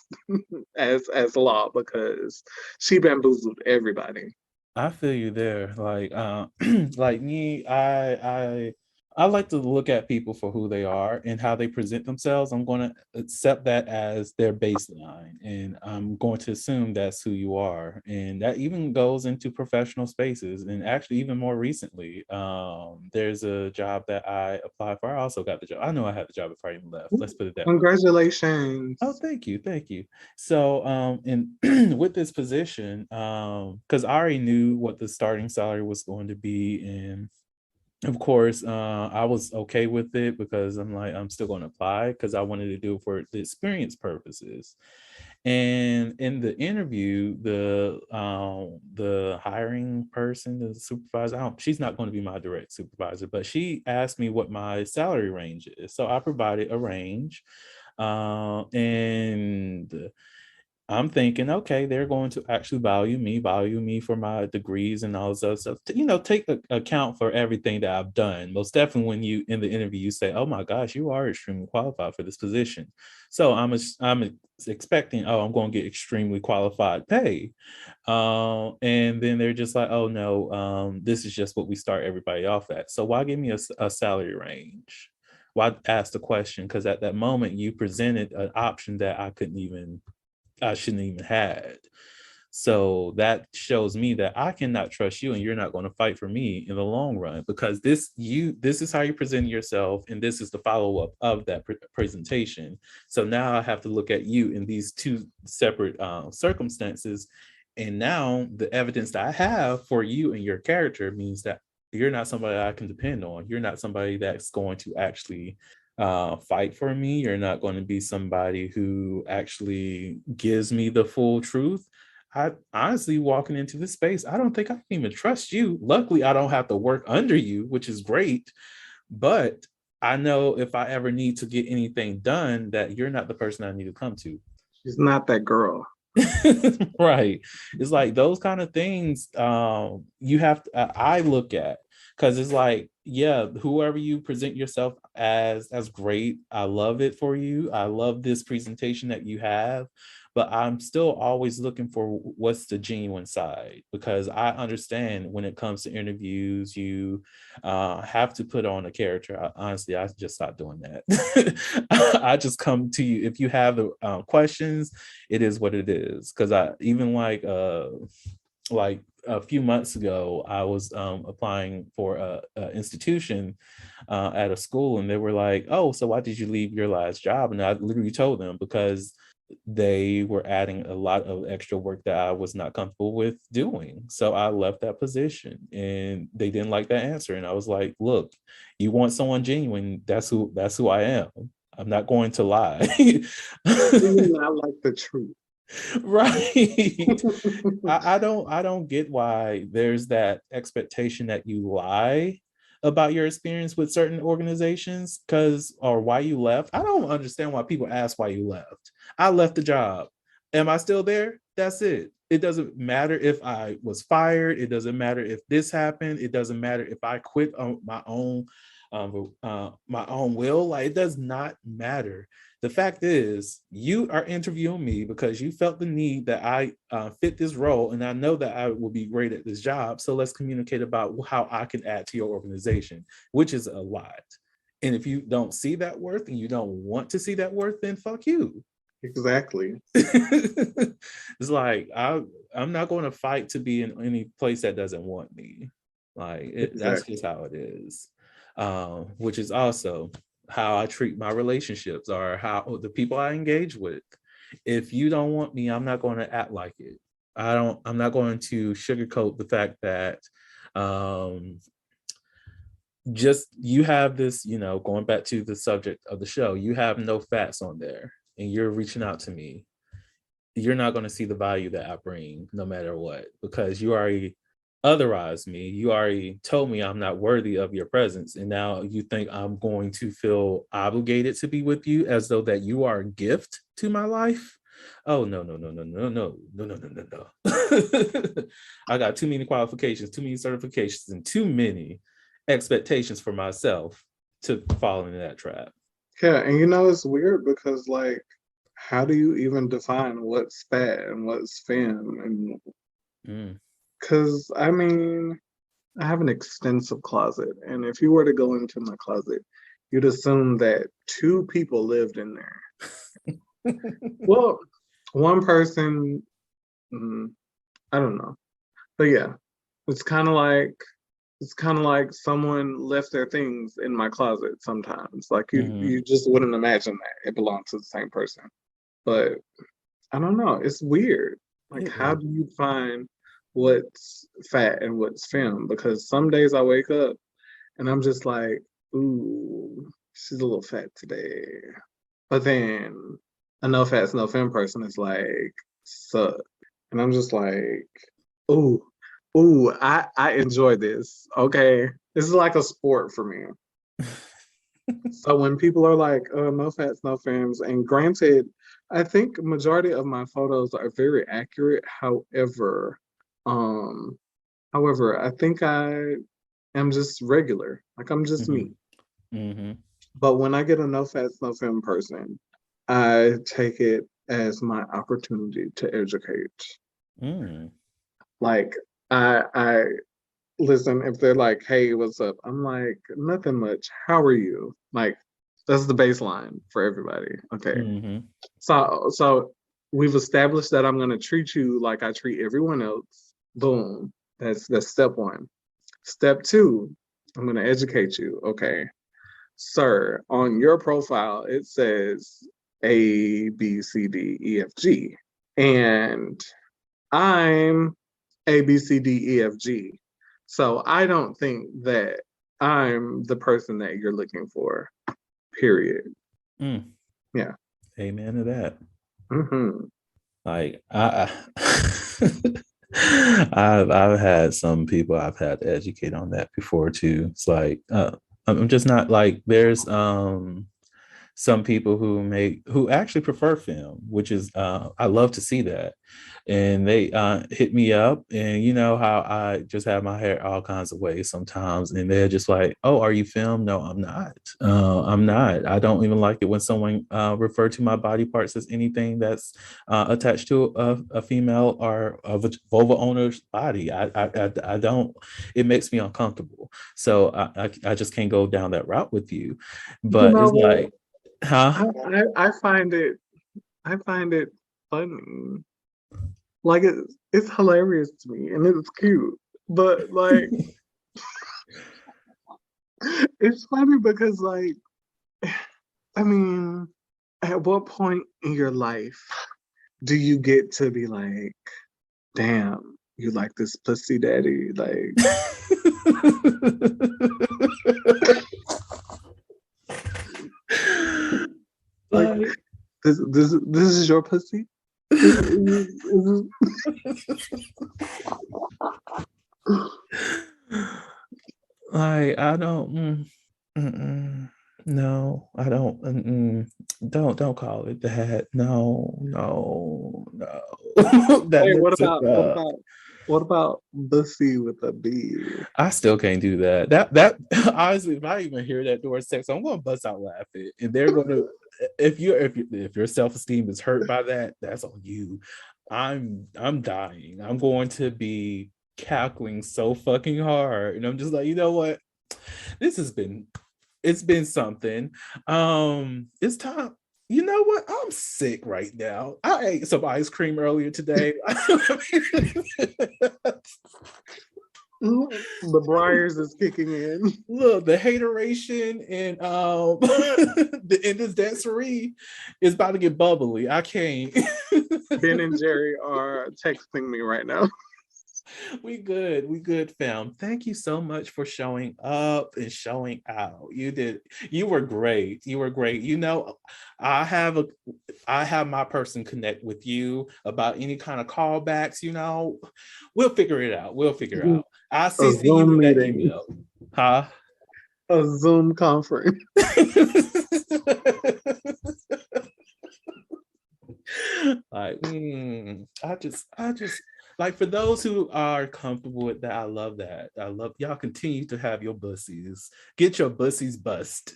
as law because she bamboozled everybody. I feel you there. Like, like me, I I like to look at people for who they are and how they present themselves. I'm going to accept that as their baseline, and I'm going to assume that's who you are. And that even goes into professional spaces. And actually, even more recently, there's a job that I applied for. I also got the job. I know I had the job before I even left. Let's put it that way. Oh, Congratulations. thank you. So, and with this position, because I already knew what the starting salary was going to be, and of course, I was okay with it because I'm like, I'm still going to apply because I wanted to do it for the experience purposes. And in the interview, the hiring person, the supervisor, she's not going to be my direct supervisor, but she asked me what my salary range is. So I provided a range, and I'm thinking, okay, they're going to actually value me for my degrees and all this other stuff. Take account for everything that I've done. Most definitely, when you in the interview, you say, "Oh my gosh, you are extremely qualified for this position." So I'm expecting, oh, I'm going to get extremely qualified pay, and then they're just like, "Oh no, this is just what we start everybody off at." So why give me a salary range? Why ask the question? Because at that moment, you presented an option that I shouldn't even had. So that shows me that I cannot trust you, and you're not going to fight for me in the long run, because this is how you present yourself, and this is the follow-up of that presentation. So now I have to look at you in these two separate circumstances, and now the evidence that I have for you and your character means that you're not somebody I can depend on. You're not somebody that's going to actually fight for me. You're not going to be somebody who actually gives me the full truth. I honestly, walking into this space, I don't think I can even trust you. Luckily, I don't have to work under you, which is great. But I know if I ever need to get anything done, that you're not the person I need to come to. She's not that girl. Right. It's like those kind of things you have to, I look at, because it's like, yeah, whoever you present yourself as great. I love it for you. I love this presentation that you have, but I'm still always looking for what's the genuine side, because I understand when it comes to interviews, you have to put on a character. Honestly, I just stopped doing that. I just come to you if you have the questions. It is what it is. Because I even like a few months ago, I was applying for a institution at a school, and they were like, "Oh, so why did you leave your last job?" And I literally told them because they were adding a lot of extra work that I was not comfortable with doing. So I left that position, and they didn't like that answer. And I was like, "Look, you want someone genuine? That's who I am. I'm not going to lie." I like the truth. Right. I don't get why there's that expectation that you lie about your experience with certain organizations, or why you left. I don't understand why people ask why you left. I left the job. Am I still there? That's it. It doesn't matter if I was fired. It doesn't matter if this happened. It doesn't matter if I quit on my own will. Like, it does not matter. The fact is, you are interviewing me because you felt the need that I fit this role, and I know that I will be great at this job. So let's communicate about how I can add to your organization, which is a lot. And if you don't see that worth and you don't want to see that worth, then fuck you. Exactly. It's like I'm not going to fight to be in any place that doesn't want me. That's Exactly. just how it is. Which is also how I treat my relationships, or how the people I engage with. If you don't want me, I'm not going to act like it. I'm not going to sugarcoat the fact that um just you have this, going back to the subject of the show, you have no facts on there, and you're reaching out to me. You're not going to see the value that I bring no matter what, because you already otherized me. You already told me I'm not worthy of your presence. And now you think I'm going to feel obligated to be with you as though that you are a gift to my life. Oh, no, no, no, no, no, no, no, no, no, no, no. I got too many qualifications, too many certifications, and too many expectations for myself to fall into that trap. Yeah, and it's weird because like, how do you even define what's fat and what's femme? And Mm. because I mean, I have an extensive closet, and if you were to go into my closet, you'd assume that two people lived in there. Well, one person, I don't know, but yeah, it's kind of like someone left their things in my closet sometimes. Like you just wouldn't imagine that it belonged to the same person. But I don't know. It's weird. Like, how do you find what's fat and what's femme? Because some days I wake up and I'm just like, ooh, she's a little fat today. But then a no fat, no femme person is like, suck. And I'm just like, ooh, I enjoy this. Okay. This is like a sport for me. So when people are like, no fats, no femmes, and granted, I think majority of my photos are very accurate. Um, however, I think I am just regular. Like I'm just me. But when I get a no fats, no femme person, I take it as my opportunity to educate. Like I listen, if they're like, hey, what's up? I'm like, nothing much. How are you? Like, that's the baseline for everybody. Okay. So we've established that I'm gonna treat you like I treat everyone else. Boom. That's step one. Step two, I'm gonna educate you. Okay. Sir, on your profile, it says A, B, C, D, E, F, G. And I'm A, B, C, D, E, F, G. So I don't think that I'm the person that you're looking for, period. Yeah. Amen to that. Like I've had some people I've had to educate on that before too. It's like I'm just not like there's some people who actually prefer film, which is I love to see that. And they hit me up, and you know how I just have my hair all kinds of ways sometimes, and they're just like, oh, are you film? No, I'm not. I'm not. I don't even like it when someone refer to my body parts as anything that's attached to a female or a vulva owner's body. I don't, it makes me uncomfortable. So I just can't go down that route with you. But it's like, huh? I find it funny. Like it's hilarious to me and it's cute. But like it's funny because like I mean, at what point in your life do you get to be like, damn, you like this pussy daddy? Like like this is your pussy? Like I don't no, I don't call it that. No. That Hey, mix it up. what about bussy with a B? I still can't do that. That honestly, if I even hear that door sex, I'm gonna bust out laughing. And they're gonna if your self-esteem is hurt by that, that's on you. I'm dying. I'm going to be cackling so fucking hard. And I'm just like, you know what? It's been something. It's time. You know what? I'm sick right now. I ate some ice cream earlier today. The Briars is kicking in. Look, the hateration and in this dancery is about to get bubbly. I can't. Ben and Jerry are texting me right now. We good, fam. Thank you so much for showing up and showing out. You were great. You know, I have my person connect with you about any kind of callbacks. You know, we'll figure it out. I'll see you in that email. Huh? A Zoom conference. Like, I just like, for those who are comfortable with that, I love that. I love y'all. Continue to have your bussies. Get your bussies bust.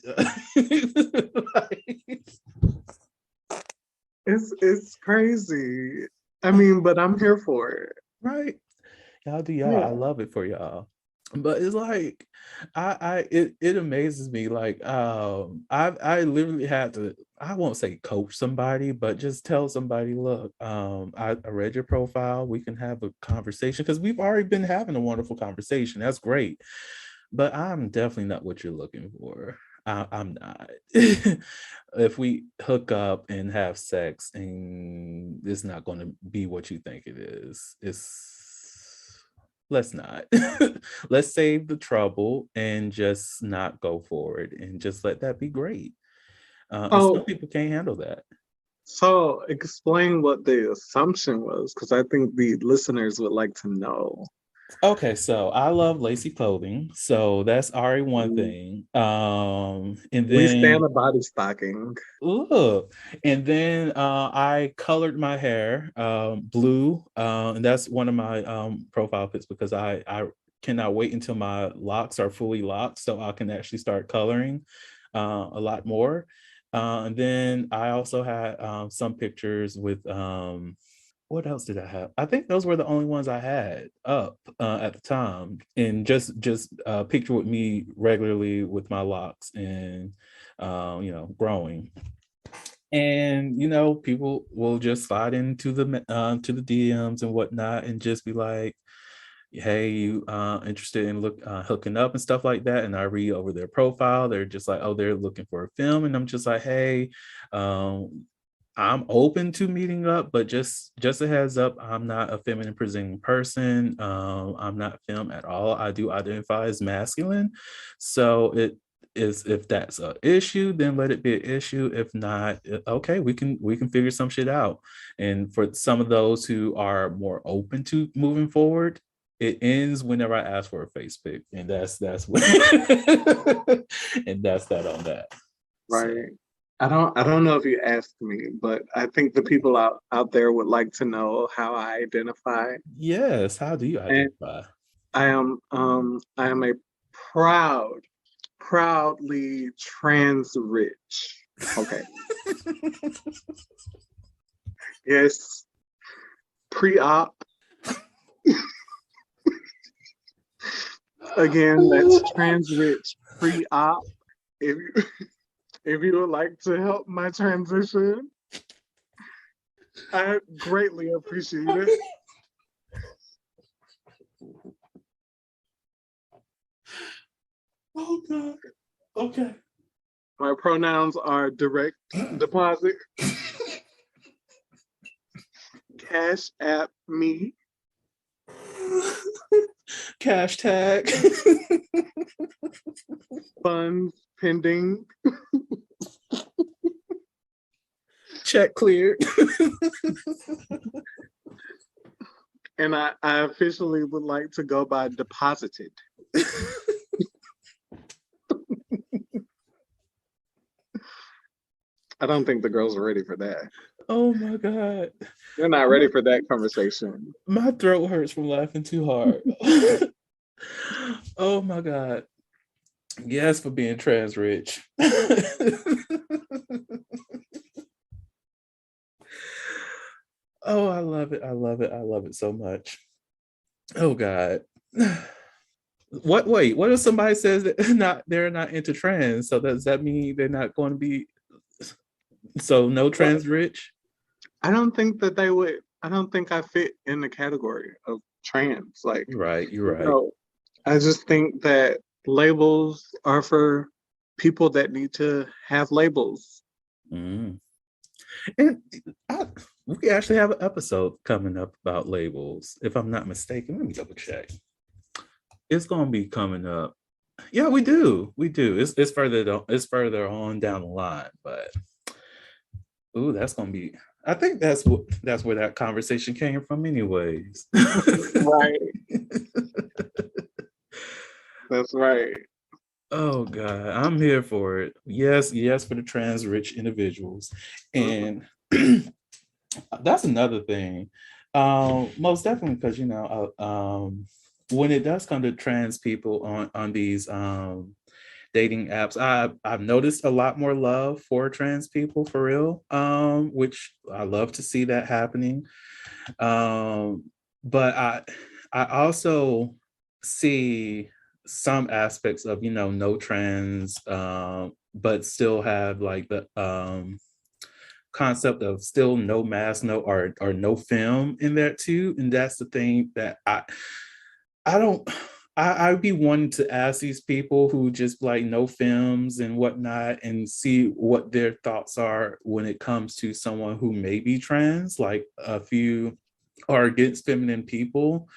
It's crazy. I mean, but I'm here for it. Right. Y'all do y'all. Yeah. I love it for y'all. But it's like it amazes me. Like I literally had to, I won't say coach somebody, but just tell somebody, look, I read your profile. We can have a conversation because we've already been having a wonderful conversation. That's great. But I'm definitely not what you're looking for. I'm not. If we hook up and have sex and it's not going to be what you think it is, let's not. Let's save the trouble and just not go forward and just let that be great. And some Oh, people can't handle that. so explain what the assumption was, because I think the listeners would like to know. Okay, so I love lacy clothing, so that's already one Mm, thing. And We stand then a body stocking. Look, and then I colored my hair blue, and that's one of my profile pics because I cannot wait until my locks are fully locked so I can actually start coloring a lot more. And then I also had some pictures with what else did I have? I think those were the only ones I had up at the time, and just a picture with me regularly with my locks and growing. And people will just slide into the DMs and whatnot and just be like, hey, you interested in hooking up and stuff like that. And I read over their profile, they're just like, oh, they're looking for a film. And I'm just like, hey, I'm open to meeting up, but just a heads up, I'm not a feminine presenting person. I'm not femme at all. I do identify as masculine. So it is, if that's an issue, then let it be an issue. If not, okay, we can figure some shit out. And for some of those who are more open to moving forward, it ends whenever I ask for a face pic, and that's what and that's that on that. So Right. I don't know if you asked me, but I think the people out there would like to know how I identify. yes, how do you And identify? I am a proud, proudly trans rich. Okay. Yes. Pre-op. Again, that's trans rich pre-op. If you if you would like to help my transition, I greatly appreciate it. Oh God. Okay. My pronouns are direct deposit, cash app me, Cash tag. funds pending. Check cleared. And I officially would like to go by deposited. I don't think the girls are ready for that. Oh my God. They're not ready for that conversation. My throat hurts from laughing too hard. Oh my God. Yes, for being trans rich. Oh, I love it. I love it. I love it so much. Oh God. What if somebody says that they're not into trans? So does that mean they're not going to be, so no Well, trans rich? I don't think that they would. I don't think I fit in the category of trans. Like, You're right. You're you right. know, I just think that labels are for people that need to have labels. Mm. And I, we actually have an episode coming up about labels, if I'm not mistaken. Let me double check. It's gonna be coming up. Yeah, we do. We do. It's further on down the line, but ooh, that's gonna be. I think that's where that conversation came from, anyways. Right. That's right. Oh God, I'm here for it. Yes, yes, for the trans rich individuals, Mhm. and that's another thing. Most definitely, because when it does come to trans people on these dating apps, I've noticed a lot more love for trans people for real, which I love to see that happening. But I also see some aspects of, no trans, but still have like the concept of still no mask, no art, or no film in there too. And that's the thing that I don't. I'd be wanting to ask these people who just like no films and whatnot and see what their thoughts are when it comes to someone who may be trans, like a few are against feminine people.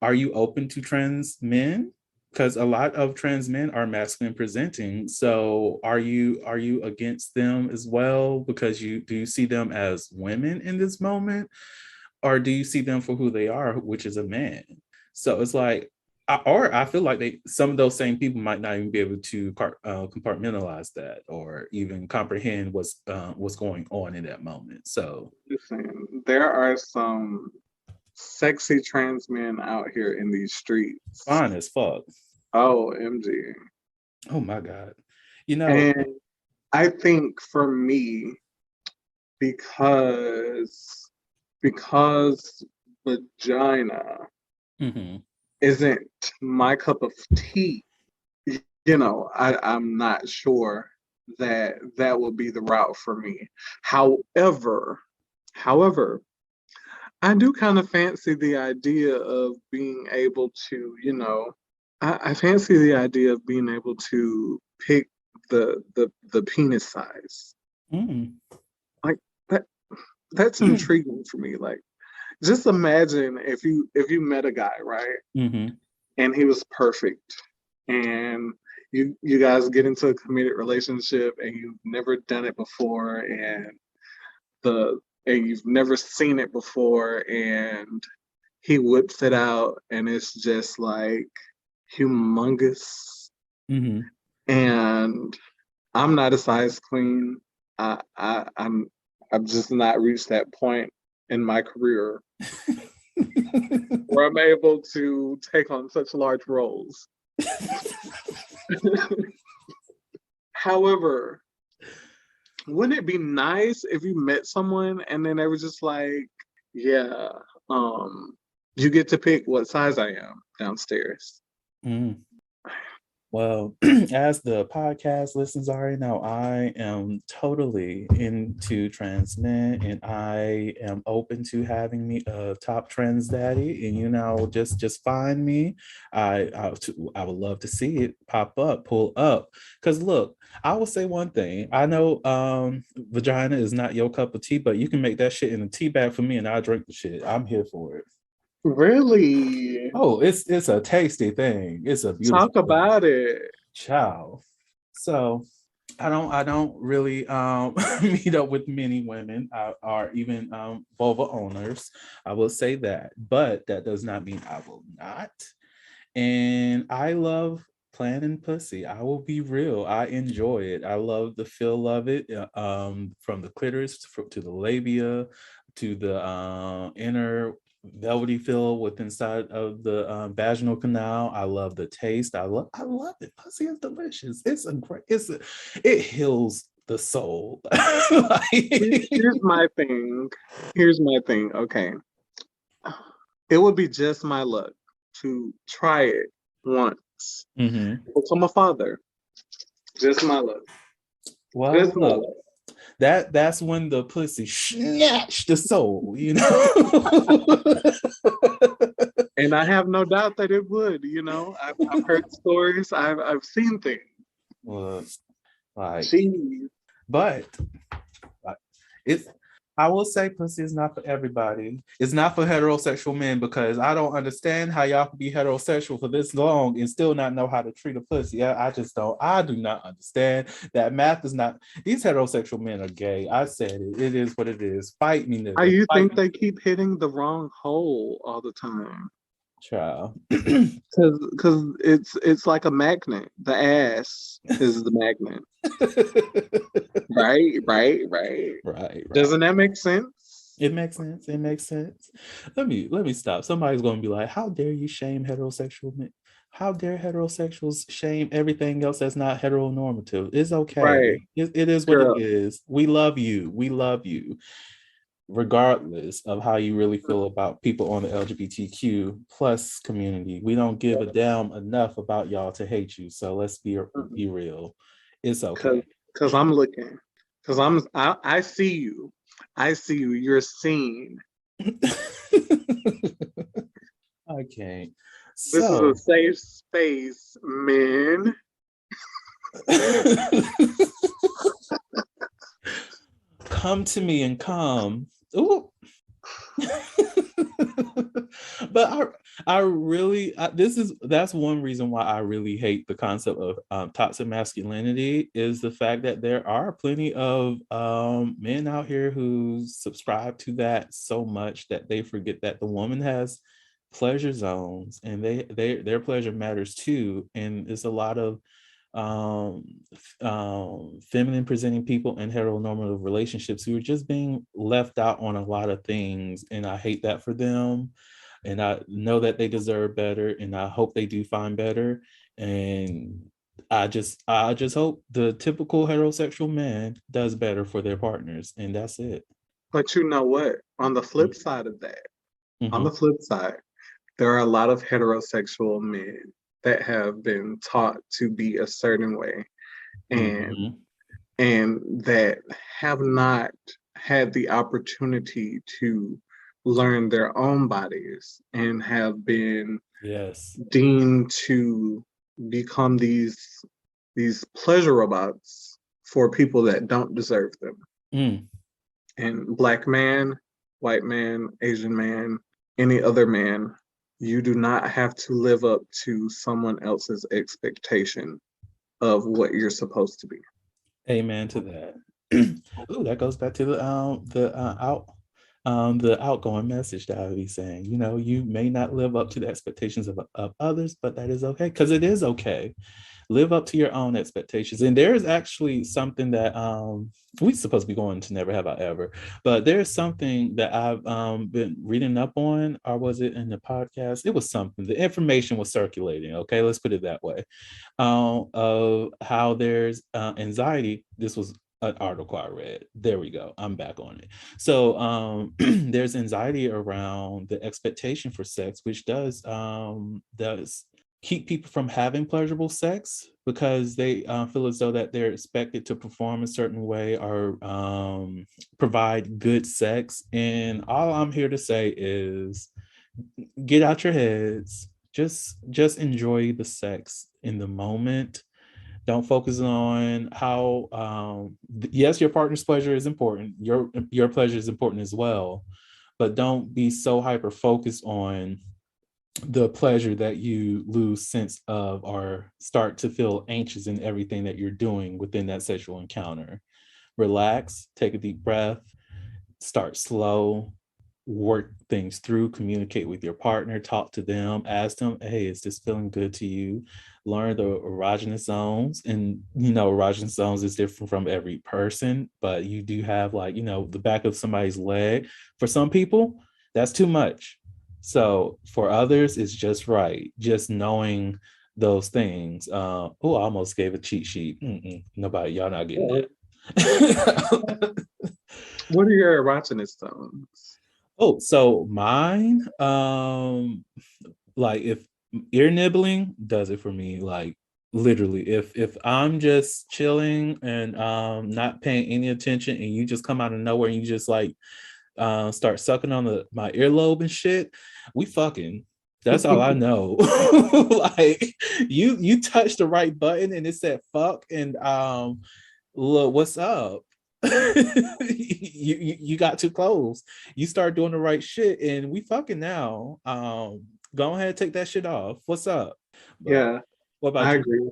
Are you open to trans men? Because a lot of trans men are masculine presenting. So are you against them as well? Because you see them as women in this moment, or do you see them for who they are, which is a man? So it's like, or I feel like some of those same people might not even be able to compartmentalize that or even comprehend what's going on in that moment. So Listen, there are some sexy trans men out here in these streets. fine as fuck. Oh, MG. Oh my God. You know, And I think for me, because vagina mhm. isn't my cup of tea, I'm not sure that will be the route for me. However, I do kind of fancy the idea of being able to, I fancy the idea of being able to pick the penis size. Mm. Like that that's intriguing for me. Like, just imagine if you met a guy, right? Mhm. And he was perfect, and you guys get into a committed relationship, and you've never done it before, the and you've never seen it before, and he whips it out, and it's just like humongous. Mhm. And I'm not a size queen. I've just not reached that point in my career where I'm able to take on such large roles. However, wouldn't it be nice if you met someone and then they were just like, yeah, you get to pick what size I am downstairs. Mm. Well, as the podcast listeners already know, I am totally into trans men, and I am open to having me a top trans daddy. And just find me. I would love to see it pop up, pull up. Because look, I will say one thing. I know vagina is not your cup of tea, but you can make that shit in a tea bag for me, and I'll drink the shit. I'm here for it. Really? Oh, it's a tasty thing. It's a beautiful Talk thing. about it. Ciao. So I don't really meet up with many women or even vulva owners. I will say that, but that does not mean I will not. And I love planning pussy. I will be real. I enjoy it. I love the feel of it. From the clitoris to the labia to the inner velvety feel with inside of the vaginal canal. I love the taste. I love it. Pussy is delicious. It heals the soul. Here's my thing. Okay. It would be just my luck to try it once. Mhm. Become a father. Just my luck. Well, Just my look, luck. that's when the pussy snatched the soul, you know. And I have no doubt that it would. I've heard stories. I've seen things. Well, like, Jeez. but it's I will say pussy is not for everybody. It's not for heterosexual men, because I don't understand how y'all can be heterosexual for this long and still not know how to treat a pussy. I just don't. I do not understand that math is not. These heterosexual men are gay. I said it. It is what it is. Fight me, How nigga. you Fight think me, they keep hitting the wrong hole all the time? child. Because it's like a magnet. The ass is the magnet. Right, right, right. Right, right. Doesn't that make sense? It makes sense. It makes sense. Let me stop. Somebody's gonna be like, "How dare you shame heterosexual men? How dare heterosexuals shame everything else that's not heteronormative?" It's okay. Right, It is what it girl. is. We love you. We love you. regardless of how you really feel about people on the LGBTQ plus community, we don't give a damn enough about y'all to hate you. So let's be real. It's okay. Because I'm looking. Because I see you. I see you. You're seen. I can't. This is a So safe space, men. come to me and come. Ooh. But I really that's one reason why I really hate the concept of toxic masculinity is the fact that there are plenty of men out here who subscribe to that so much that they forget that the woman has pleasure zones and their pleasure matters too, and it's a lot of feminine presenting people in heteronormative relationships who are just being left out on a lot of things, and I hate that for them, and I know that they deserve better, and I hope they do find better, and I just hope the typical heterosexual man does better for their partners, and that's it. But you know what? On the flip side of that, on Mm-hmm. the flip side, there are a lot of heterosexual men that have been taught to be a certain way and Mm-hmm. and that have not had the opportunity to learn their own bodies and have been Yes. deemed to become these pleasure robots for people that don't deserve them. Mm. And black man, white man, Asian man, any other man, you do not have to live up to someone else's expectation of what you're supposed to be. Amen to that. Ooh, that goes back to the outgoing message that I would be saying. You know, you may not live up to the expectations of others, but that is okay because it is okay. Live up to your own expectations. And there is actually something that we're supposed to be going to Never Have I Ever, but there's something that I've been reading up on, or was it in the podcast? It was something. The information was circulating. Okay, let's put it that way. Of how there's anxiety. This was an article I read. There we go. I'm back on it. So there's anxiety around the expectation for sex, which does keep people from having pleasurable sex because they feel as though that they're expected to perform a certain way or provide good sex. And all I'm here to say is get out your heads. Just enjoy the sex in the moment. Don't focus on how yes, your partner's pleasure is important. Your pleasure is important as well, but don't be so hyper focused on the pleasure that you lose sense of or start to feel anxious in everything that you're doing within that sexual encounter. Relax, take a deep breath, start slow, work things through, communicate with your partner, talk to them, ask them, hey, is this feeling good to you? Learn the erogenous zones. And, you know, erogenous zones is different from every person, but you do have like, you know, the back of somebody's leg. For some people, that's too much. So for others, it's just right. Just knowing those things. I almost gave a cheat sheet. Nobody, y'all not getting that. What are your erogenous zones? Oh, so mine, like if ear nibbling does it for me, like literally, if I'm just chilling and not paying any attention and you just come out of nowhere and you just like start sucking on my earlobe and shit, we fucking. That's all I know. Like you touched the right button and it said fuck and look, what's up? You got too close. You start doing the right shit, and we fucking now. Go ahead, take that shit off. What's up? But Yeah, what about I you? agree.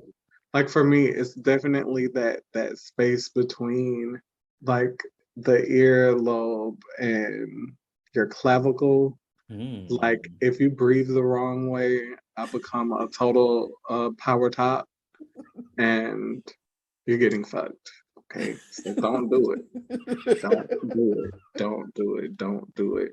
Like for me, it's definitely that space between like the earlobe and your clavicle. Like Mm. if you breathe the wrong way, I become a total power top and you're getting fucked. Okay. So don't do it. Don't do it. Don't do it. Don't do it.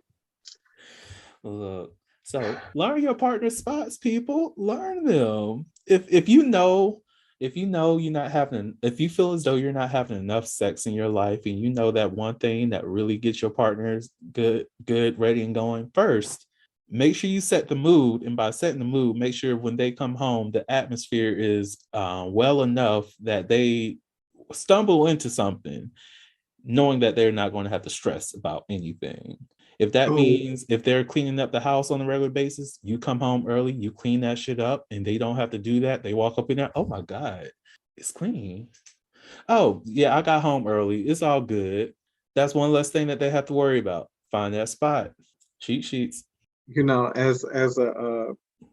Look, so learn your partner spots, people. Learn them. If you know if you know you're not having, if you feel as though you're not having enough sex in your life, and you know that one thing that really gets your partners good, ready and going first, make sure you set the mood. And by setting the mood, make sure when they come home, the atmosphere is well enough that they stumble into something knowing that they're not going to have to stress about anything. If that means if they're cleaning up the house on a regular basis, you come home early, you clean that shit up, and they don't have to do that. They walk up in there, oh my God, it's clean. Oh, yeah, I got home early. It's all good. That's one less thing that they have to worry about. Find that spot. Cheat sheets. You know, as a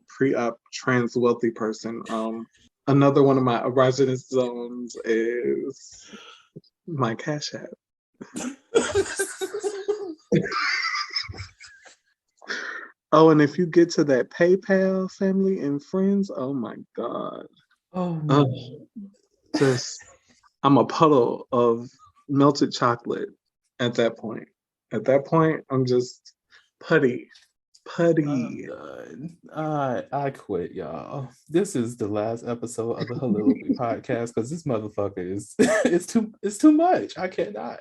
pre-op trans wealthy person, another one of my erogenous zones is my Cash App. Oh, and if you get to that PayPal family and friends, oh my God. Oh no. Just I'm a puddle of melted chocolate at that point. At that point, I'm just putty. I'm done. I quit, y'all. This is the last episode of the Soliloquy podcast because this motherfucker is it's too much. I cannot.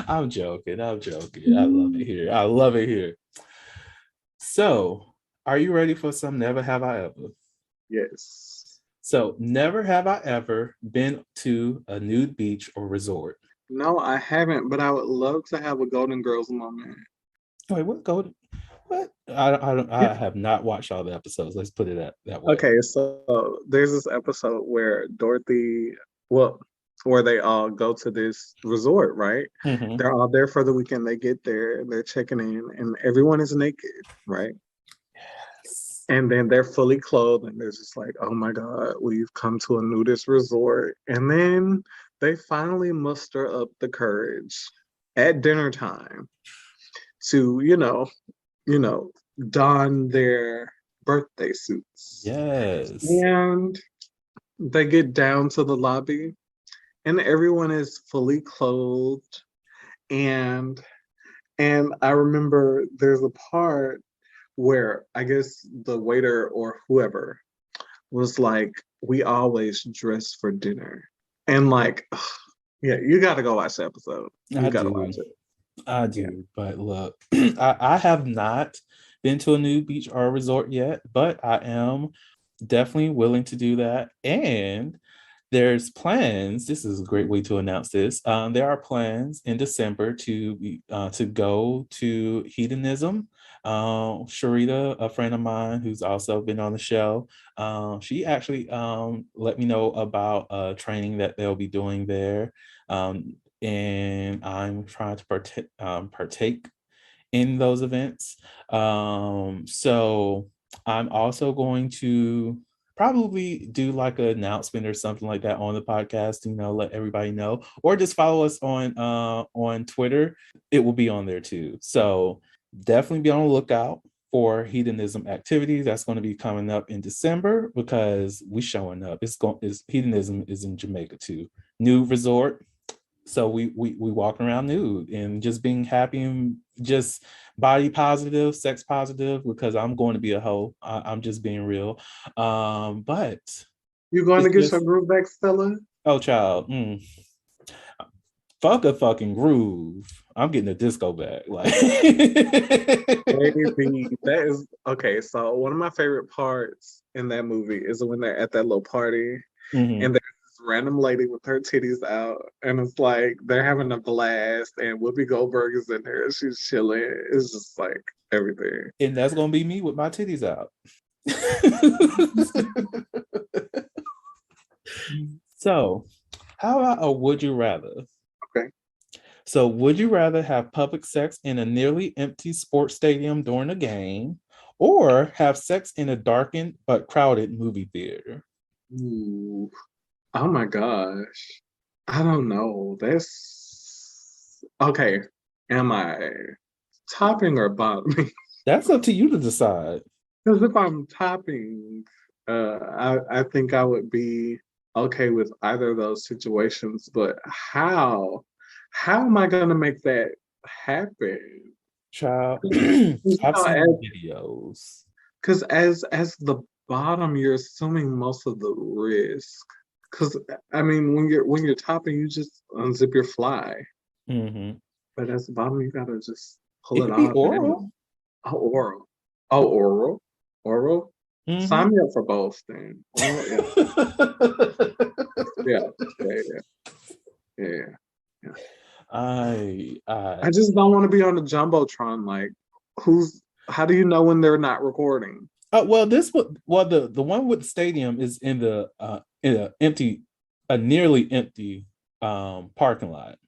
I'm joking. I love it here. I love it here. So, are you ready for some never have I ever? Yes. So, never have I ever been to a nude beach or resort. No, I haven't, but I would love to have a Golden Girls moment. Wait, what golden? What? I have not watched all the episodes. Let's put it that way. Okay, so there's this episode where where they all go to this resort, right? Mm-hmm. They're all there for the weekend. They get there, they're checking in, and everyone is naked, right? Yes. And then they're fully clothed, and they're just like, oh my God, we've come to a nudist resort. And then they finally muster up the courage at dinner time to, don their birthday suits. Yes. And they get down to the lobby, and everyone is fully clothed. And I remember there's a part where I guess the waiter or whoever was like, we always dress for dinner. And like, yeah, you got to go watch the episode. You got to watch it. I do, but look, I have not been to a nude beach or a resort yet, but I am definitely willing to do that. And there's plans. This is a great way to announce this. There are plans in December to go to Hedonism. Sharita, a friend of mine who's also been on the show, she actually let me know about training that they'll be doing there. And I'm trying to partake in those events. So I'm also going to probably do like an announcement or something like that on the podcast, let everybody know, or just follow us on Twitter. It will be on there too. So definitely be on the lookout for hedonism activities. That's going to be coming up in December because we showing up. Hedonism is in Jamaica too. New resort. So we walking around nude and just being happy and just body positive, sex positive, because I'm going to be a hoe. I'm just being real. But you going to get your groove back, Stella? Oh, child. Fuck a fucking groove. I'm getting a disco back. Like Baby, that is okay. So one of my favorite parts in that movie is when they're at that little party and there's this random lady with her titties out, and it's like they're having a blast, and Whoopi Goldberg is in there. She's chilling. It's just like everything. And that's gonna be me with my titties out. So, how about a would you rather? Okay. So, would you rather have public sex in a nearly empty sports stadium during a game, or have sex in a darkened but crowded movie theater? Ooh. Oh my gosh. I don't know. That's okay. Am I topping or bottoming? That's up to you to decide. Because if I'm topping, I think I would be okay with either of those situations. But how am I gonna make that happen? Child, I've seen videos. Because as the bottom, you're assuming most of the risk. Because I mean, when you're topping, you just unzip your fly. Mm-hmm. But at the bottom, you gotta just pull It it could be off. oral. Oh, oral. Oh, oral. Oral. Mm-hmm. Sign me up for both then. Oral, yeah. Yeah. Yeah. Yeah. Yeah. Yeah. I I just don't want to be on the jumbotron. Like, how do you know when they're not recording? well, the one with the stadium is in a nearly empty parking lot.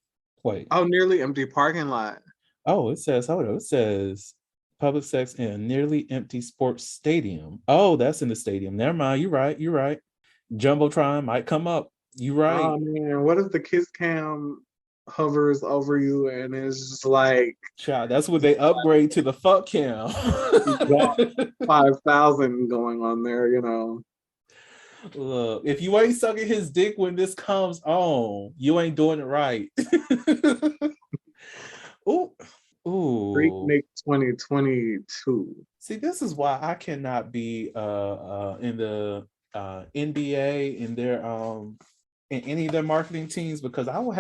Wait. Oh, nearly empty parking lot. Oh, hold on. It says public sex in a nearly empty sports stadium. Oh, that's in the stadium. Never mind. You're right. You're right. Jumbotron might come up. You're right. Oh man, what if the kiss cam hovers over you and it's just like Child, that's what they upgrade to the fuck cam. you got 5,000 going on there, you know? Look, if you ain't sucking his dick when this comes on, you ain't doing it right. Ooh. Ooh. Freaknik 2022. See, this is why I cannot be in the NBA in their in any of their marketing teams, because I will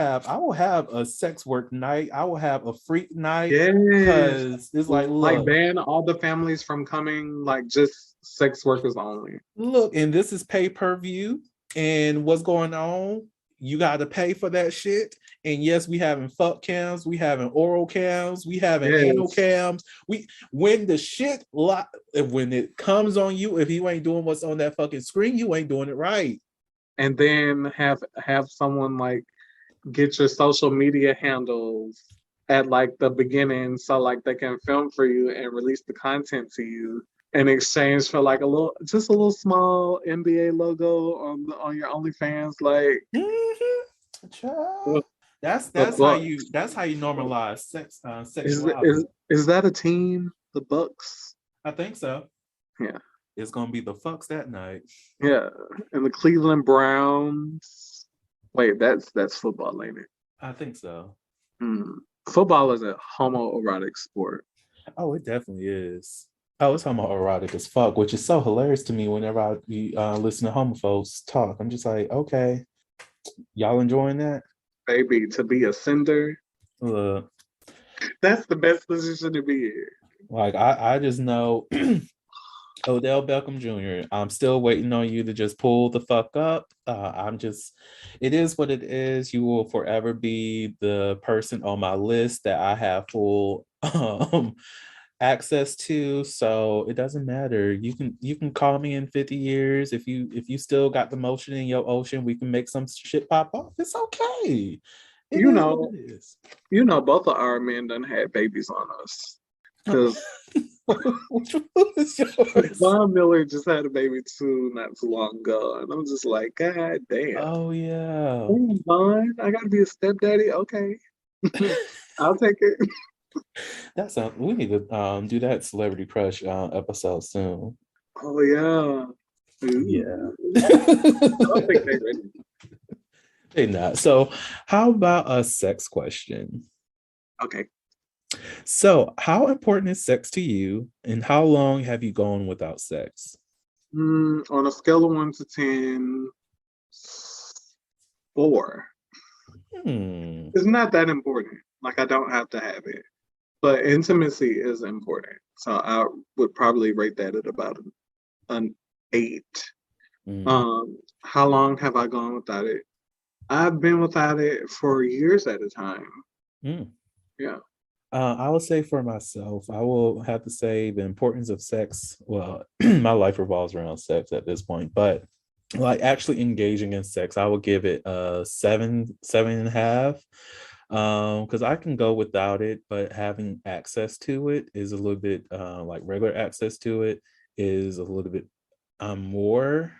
have a sex work night. I will have a freak night. Yes. Because it's like, look, like ban all the families from coming, like just sex workers only. look, and this is pay-per-view, and what's going on? You got to pay for that shit. And yes, we having fuck cams, we having oral cams, we having anal cams. When the shit when it comes on you, if you ain't doing what's on that fucking screen, you ain't doing it right. And then have someone like get your social media handles at like the beginning, so like they can film for you and release the content to you in exchange for like a little small NBA logo on your OnlyFans, like. Mm-hmm. That's how you normalize sexuality. Is that a team? The Bucks? I think so. Yeah. It's gonna be the fucks that night. Yeah. And the Cleveland Browns. Wait, that's football, ain't it? I think so. Football is a homoerotic sport. Oh, it definitely is. Oh, it's homoerotic as fuck, which is so hilarious to me whenever I listen to homophobes talk. I'm just like, okay, y'all enjoying that? Baby, to be a sender. That's the best position to be in. Like, I just know Odell Beckham Jr., I'm still waiting on you to just pull the fuck up. It is what it is. You will forever be the person on my list that I have full access to. So it doesn't matter. You can call me in 50 years. If you still got the motion in your ocean, we can make some shit pop off. It's okay. You know, both of our men done had babies on us. Because which one is yours? Von Miller just had a baby too, not too long ago. And I'm just like, God damn. Oh yeah. Oh, Von, I gotta be a stepdaddy. Okay. I'll take it. We need to do that Celebrity Crush episode soon. Oh yeah. Ooh. Yeah. I don't think they're ready. They're not. So how about a sex question? Okay. So how important is sex to you, and how long have you gone without sex? On a scale of 1 to 10, 4. It's not that important. Like, I don't have to have it. But intimacy is important. So I would probably rate that at about an 8. How long have I gone without it? I've been without it for years at a time. Yeah. I would say for myself, I will have to say the importance of sex. Well, my life revolves around sex at this point, but like actually engaging in sex, I would give it a 7.5. Because I can go without it, but having access to it is a little bit like regular access to it is a little bit more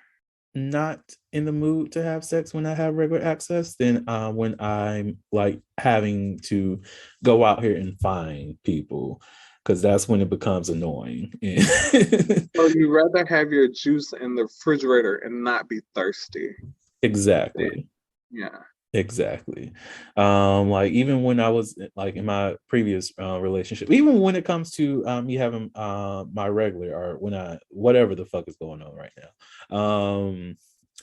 not in the mood to have sex when I have regular access than when I'm like having to go out here and find people, because that's when it becomes annoying. So you rather have your juice in the refrigerator and not be thirsty. Exactly. Yeah. Exactly. Like even when I was like in my previous relationship, even when it comes to me having my regular or when I whatever the fuck is going on right now,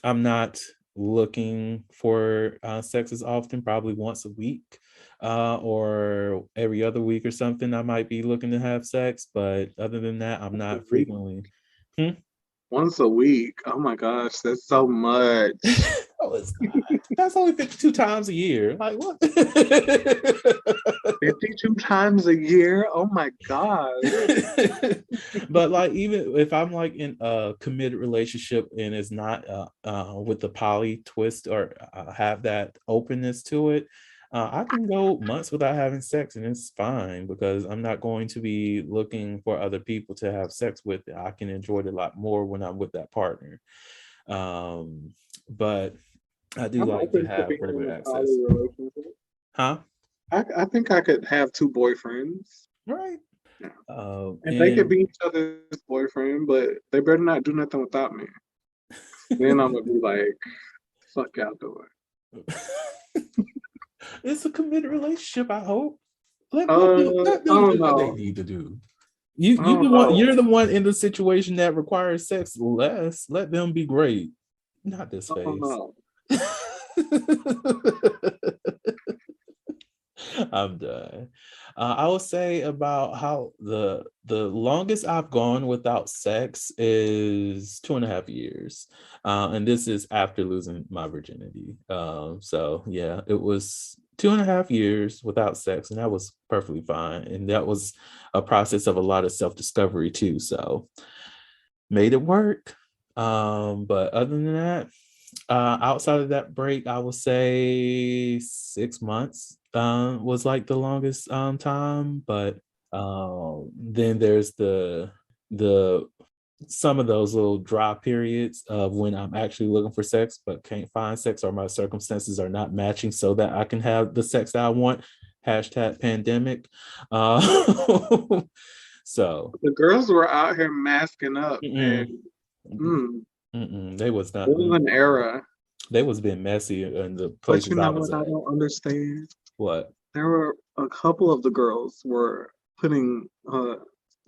I'm not looking for sex as often, probably once a week or every other week or something. I might be looking to have sex, but other than that, I'm not frequently. Hmm? Once a week. Oh my gosh, that's so much. Oh, it's not. That's only 52 times a year. Like what? 52 times a year? Oh my God. But like even if I'm like in a committed relationship and it's not with the poly twist or have that openness to it, I can go months without having sex and it's fine because I'm not going to be looking for other people to have sex with. I can enjoy it a lot more when I'm with that partner. But I do I'm like to open to have being in regular a access. poly relationship. Huh? I think I could have two boyfriends. Right. Yeah. Uh, And they could and be each other's boyfriend, but they better not do nothing without me. Then I'm gonna be like, fuck y'all doing. it's a committed relationship, I hope. Let I them don't do what they know. need to do. I You don't the one you're know. the one in the situation that requires sex less. Let them be great. Not this I don't face. know. I'm done. I will say about how the longest I've gone without sex is 2.5 years, and this is after losing my virginity. So yeah, it was 2.5 years without sex, and that was perfectly fine. And that was a process of a lot of self discovery too. So made it work. But other than that, outside of that break, I would say 6 months was like the longest time. But then there's the some of those little dry periods of when I'm actually looking for sex but can't find sex or my circumstances are not matching so that I can have the sex that I want. Hashtag pandemic. Uh, so The girls were out here masking up, and mm-mm, mm, they was it not. was an era. They was being messy in the But you places I know was what I at. don't understand? What? There were a couple of the girls were putting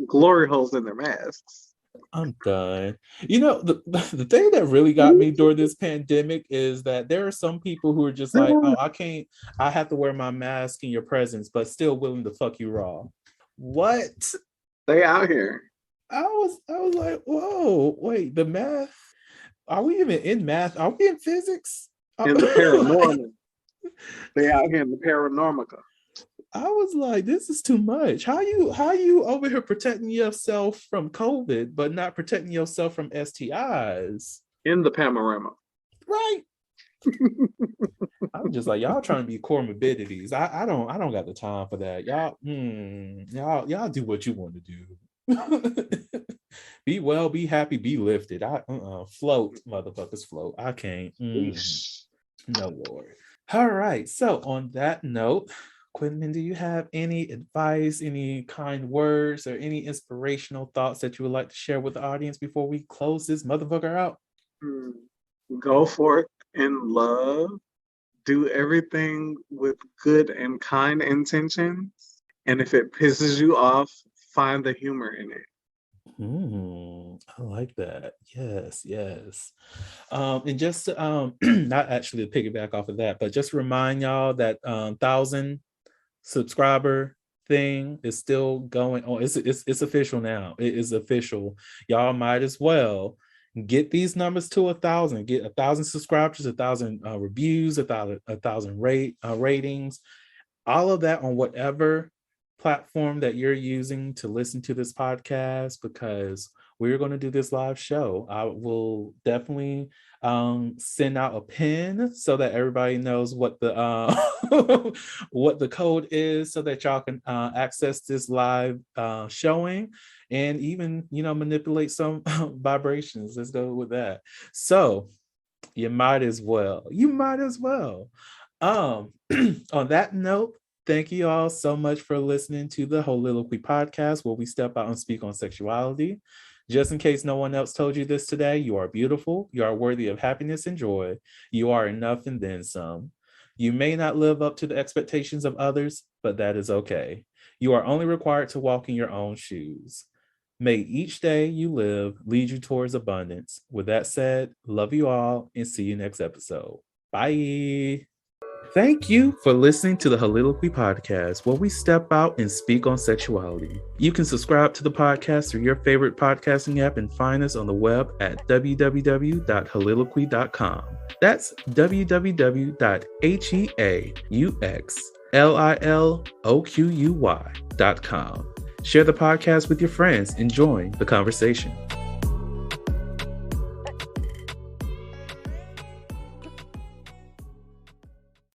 glory holes in their masks. I'm done. You know, the thing that really got me during this pandemic is that there are some people who are just There like, were oh, I can't, I have to wear my mask in your presence, but still willing to fuck you raw. What? they out here I was like, whoa, wait, the math? Are we even in math? Are we in physics? in the paranormal. They out here in the paranormica. I was like, this is too much. How you over here protecting yourself from COVID, but not protecting yourself from STIs? In the panorama. Right. I'm just like, y'all trying to be comorbidities. I don't got the time for that. Y'all do what you want to do. Be well, be happy, be lifted. Float, motherfuckers, float. I can't. No Lord. All right. So on that note, Quinlan, do you have any advice, any kind words, or any inspirational thoughts that you would like to share with the audience before we close this motherfucker out? Mm. Go forth in love. Do everything with good and kind intentions. And if it pisses you off, find the humor in it. I like that. Yes, yes. And just not actually to piggyback off of that, but just remind y'all that 1,000 subscriber thing is still going on. It's official now. It is official. Y'all might as well get these numbers to 1,000. Get 1,000 subscribers, 1,000 reviews, 1,000 ratings, all of that on whatever platform that you're using to listen to this podcast, because we're going to do this live show. I will definitely send out a pin so that everybody knows what the what the code is, so that y'all can access this live showing and even manipulate some vibrations. Let's go with that. So you might as well. Um, on that note, thank you all so much for listening to the Holiloquy podcast, where we step out and speak on sexuality. Just in case no one else told you this today, you are beautiful, you are worthy of happiness and joy, you are enough and then some. You may not live up to the expectations of others, but that is okay. You are only required to walk in your own shoes. May each day you live lead you towards abundance. With that said, love you all and see you next episode. Bye. Thank you for listening to the Soliloquy Podcast, where we step out and speak on sexuality. You can subscribe to the podcast through your favorite podcasting app and find us on the web at www.soliloquy.com. That's www.heauxliloquy.com. Share the podcast with your friends and join the conversation.